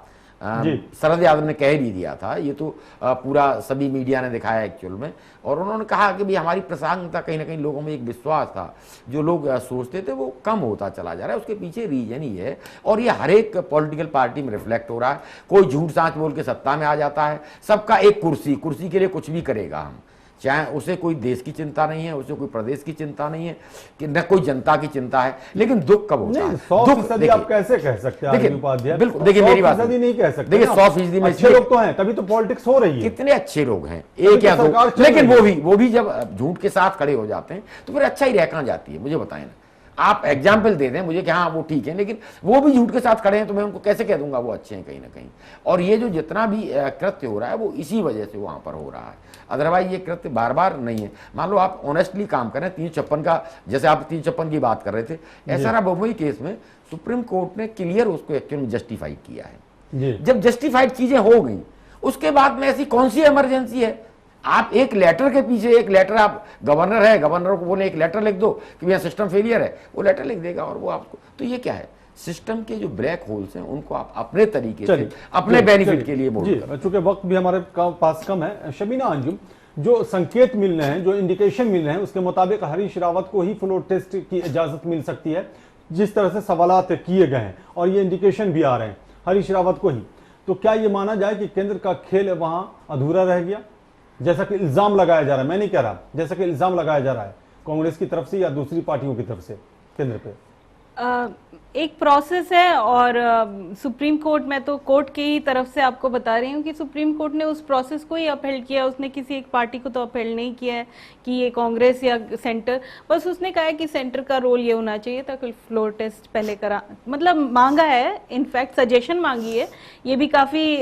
शरद यादव ने कह भी दिया था, ये तो पूरा सभी मीडिया ने दिखाया एक्चुअल में, और उन्होंने कहा कि भी हमारी प्रासंगिकता, कहीं ना कहीं लोगों में एक विश्वास था, जो लोग सोचते थे वो कम होता चला जा रहा है। उसके पीछे रीजन ही है और ये हर एक पॉलिटिकल पार्टी में रिफ्लेक्ट हो रहा है। कोई झूठ साँच बोल के सत्ता में आ जाता है, सबका एक कुर्सी के लिए कुछ भी करेगा हम, चाहे उसे कोई देश की चिंता नहीं है, उसे कोई प्रदेश की चिंता नहीं है, कि न कोई जनता की चिंता है। लेकिन दुख कब होता है? 100% आप कैसे कह सकते हैं? देखिए, बिल्कुल, देखिए मेरी बात नहीं कह सकते। देखिए 100% में अच्छे लोग तो हैं, तभी तो पॉलिटिक्स हो रही है। कितने अच्छे लोग हैं, एक या दो, लेकिन वो भी जब झूठ के साथ खड़े हो जाते हैं तो फिर अच्छा ही रह कहां जाती है? मुझे बताएं ना, आप एग्जाम्पल दे दें मुझे कि हाँ वो ठीक है, लेकिन वो भी झूठ के साथ खड़े हैं तो मैं उनको कैसे कह दूंगा वो अच्छे हैं कहीं ना कहीं? और ये जो जितना भी कृत्य हो रहा है वो इसी वजह से वहां पर हो रहा है, अदरवाइज ये कृत्य बार बार नहीं है। मान लो आप ऑनेस्टली काम करें, 356 का, जैसे आप 356 की बात कर रहे थे, ऐसा बम्बई केस में सुप्रीम कोर्ट ने क्लियर उसको एक्चुअली जस्टिफाइड किया है। जब जस्टिफाइड चीजें हो गई उसके बाद में ऐसी कौन सी इमरजेंसी है? आप एक लेटर के पीछे, एक लेटर, आप गवर्नर है, गवर्नर को बोले एक लेटर लिख दो कि भैया सिस्टम फेलियर है, वो लेटर लिख देगा और वो आपको, तो ये क्या है? सिस्टम के जो ब्लैक होल्स हैं उनको आप अपने तरीके से, अपने बेनिफिट के लिए बोल रहे हैं। चूंकि वक्त भी हमारे पास कम है, शबीना अंजुम, जो संकेत मिल रहे हैं, जो इंडिकेशन मिल रहे हैं, उसके मुताबिक हरीश रावत को ही फ्लोर टेस्ट की इजाजत मिल सकती है, जिस तरह से सवालात किए गए हैं और ये इंडिकेशन भी आ रहे हैं हरीश रावत को ही। तो क्या ये माना जाए कि केंद्र का खेल वहां अधूरा रह गया, जैसा कि इल्जाम लगाया जा रहा है? मैं नहीं कह रहा, जैसा कि इल्जाम लगाया जा रहा है कांग्रेस की तरफ से या दूसरी पार्टियों की तरफ से केंद्र पे। एक प्रोसेस है और सुप्रीम कोर्ट, मैं तो कोर्ट के ही तरफ से आपको बता रही हूँ कि सुप्रीम कोर्ट ने उस प्रोसेस को ही अपहेल्ड किया। उसने किसी एक पार्टी को तो अपहेल्ड नहीं किया है कि ये कांग्रेस या सेंटर, बस उसने कहा है कि सेंटर का रोल ये होना चाहिए था कि फ्लोर टेस्ट पहले करा, मतलब मांगा है, इनफैक्ट सजेशन मांगी है। ये भी काफी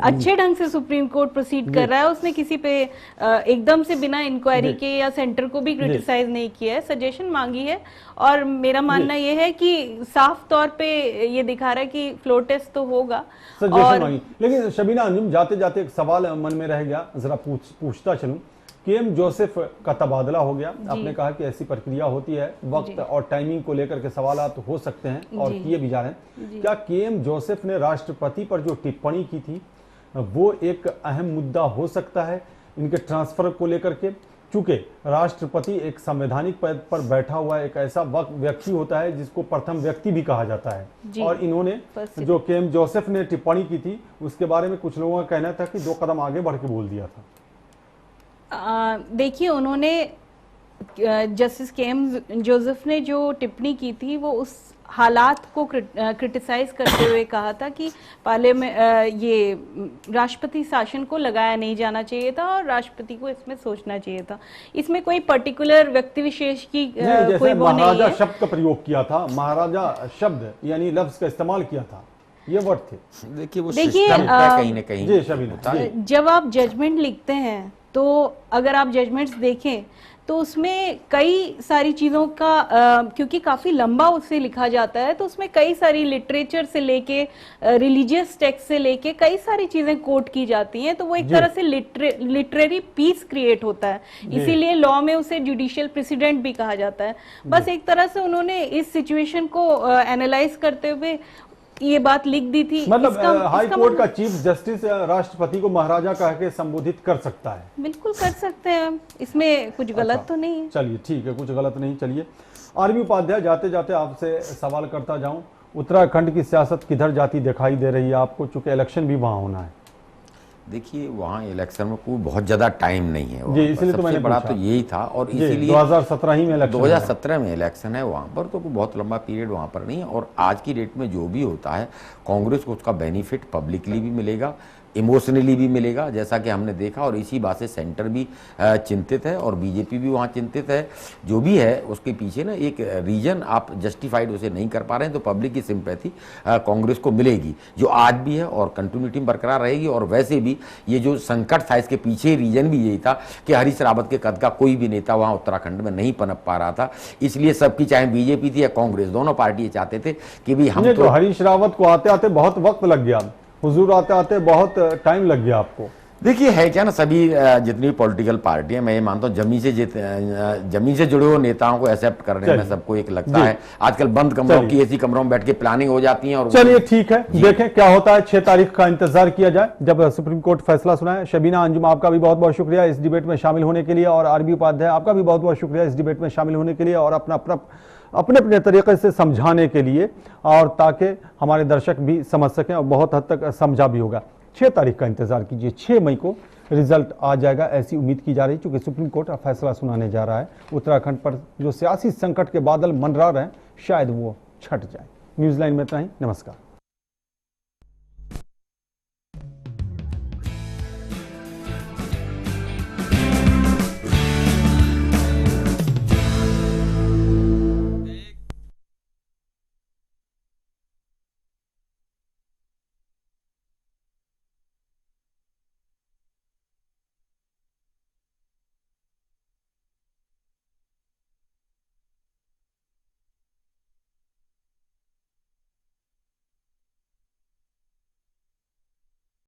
अच्छे ढंग से सुप्रीम कोर्ट प्रोसीड कर रहा है। उसने किसी पे एकदम से बिना इंक्वायरी के या सेंटर को भी क्रिटिसाइज नहीं किया है, सजेशन मांगी है। और मेरा मानना ये है कि साफ तौर पे ये दिखा रहा है कि फ्लोर टेस्ट तो होगा। और लेकिन शबीना अंजुम, जाते जाते एक सवाल मन में रह गया, जरा पूछता चलूं। केएम जोसेफ का तबादला हो गया, आपने कहा कि ऐसी प्रक्रिया होती है, वक्त और टाइमिंग को लेकर के सवालात हो सकते हैं और किए भी जा रहे हैं। क्या केएम जोसेफ ने राष्ट्रपति पर जो टिप्पणी की थी वो एक अहम मुद्दा हो सकता है इनके ट्रांसफर को लेकर के? चूंकि राष्ट्रपति एक संवैधानिक पद पर बैठा हुआ एक ऐसा व्यक्ति होता है जिसको प्रथम व्यक्ति भी कहा जाता है, और इन्होंने जो केएम जोसेफ ने टिप्पणी की थी उसके बारे में कुछ लोगों का कहना था कि 2 कदम आगे बढ़ के बोल दिया था। देखिए, उन्होंने जस्टिस केएम जोसेफ ने जो टिप्पणी की थी वो उस हालात को क्रिटिसाइज करते हुए कहा था कि पार्लियामेंट ये राष्ट्रपति शासन को लगाया नहीं जाना चाहिए था और राष्ट्रपति को इसमें सोचना चाहिए था। इसमें कोई पर्टिकुलर व्यक्ति विशेष की कोई वो नहीं है। महाराजा शब्द का प्रयोग किया था, महाराजा शब्द यानी लफ्ज का इस्तेमाल किया था, ये वर्ड थे। देखिए वो सिस्टम है कहीं ना कहीं। जी शबीना, जब आप जजमेंट लिखते हैं तो अगर आप जजमेंट्स देखें तो उसमें कई सारी चीज़ों का क्योंकि काफ़ी लंबा उससे लिखा जाता है तो उसमें कई सारी लिटरेचर से लेके रिलीजियस टेक्स्ट से लेके कई सारी चीज़ें कोट की जाती हैं, तो वो एक तरह से लिटरेरी पीस क्रिएट होता है। इसीलिए लॉ में उसे जुडिशियल प्रेसिडेंट भी कहा जाता है। बस एक तरह से उन्होंने इस सिचुएशन को एनालाइज करते हुए ये बात लिख दी थी। मतलब हाई कोर्ट का चीफ जस्टिस राष्ट्रपति को महाराजा कह के संबोधित कर सकता है? बिल्कुल कर सकते हैं, इसमें कुछ गलत तो नहीं है। चलिए ठीक है, कुछ गलत नहीं। चलिए आरबी उपाध्याय, जाते जाते आपसे सवाल करता जाऊं, उत्तराखंड की सियासत किधर जाती दिखाई दे रही है आपको, चूंकि इलेक्शन भी वहां होना है? देखिए वहाँ इलेक्शन में कोई बहुत ज़्यादा टाइम नहीं है जी, इसलिए तो मैंने बड़ा तो यही था, और इसीलिए 2017 ही में इलेक्शन 2017 में इलेक्शन है वहाँ पर, तो कोई बहुत लंबा पीरियड वहाँ पर नहीं है। और आज की डेट में जो भी होता है कांग्रेस को उसका बेनिफिट पब्लिकली भी मिलेगा, इमोशनली भी मिलेगा, जैसा कि हमने देखा। और इसी बात से सेंटर भी चिंतित है और बीजेपी भी वहाँ चिंतित है। जो भी है उसके पीछे ना एक रीजन आप जस्टिफाइड उसे नहीं कर पा रहे हैं, तो पब्लिक की सिंपैथी कांग्रेस को मिलेगी, जो आज भी है और कंटिन्यूटी बरकरार रहेगी। और वैसे भी ये जो संकट था इसके पीछे रीजन भी यही था कि हरीश रावत के कद का कोई भी नेता वहाँ उत्तराखंड में नहीं पनप पा रहा था। इसलिए सबकी, चाहे बीजेपी थी या कांग्रेस, दोनों पार्टी चाहते थे कि भी हम तो हरीश रावत को आते आते बहुत वक्त लग गया, हुजूर आते आते बहुत टाइम लग गया आपको। देखिए है क्या ना, सभी जितनी पॉलिटिकल पार्टियां, मैं ये मानता हूँ जमीन से जुड़े हुए नेताओं को एक्सेप्ट करने में सबको एक लगता है। आजकल बंद कमरों की ऐसी कमरों में बैठ के प्लानिंग हो जाती है। और चलिए ठीक है, देखें क्या होता है। 6 तारीख का इंतजार किया जाए जब सुप्रीम कोर्ट फैसला सुनाए। शबीना अंजुम, आपका भी बहुत बहुत शुक्रिया इस डिबेट में शामिल होने के लिए, और आरबी उपाध्याय, आपका भी बहुत बहुत शुक्रिया इस डिबेट में शामिल होने के लिए और अपने अपने तरीके से समझाने के लिए, और ताकि हमारे दर्शक भी समझ सकें और बहुत हद तक समझा भी होगा। 6 तारीख का इंतजार कीजिए, 6 मई को रिजल्ट आ जाएगा ऐसी उम्मीद की जा रही है, क्योंकि सुप्रीम कोर्ट फैसला सुनाने जा रहा है। उत्तराखंड पर जो सियासी संकट के बादल मंडरा रहे हैं शायद वो छट जाए। न्यूज़ लाइन में इतना ही, नमस्कार।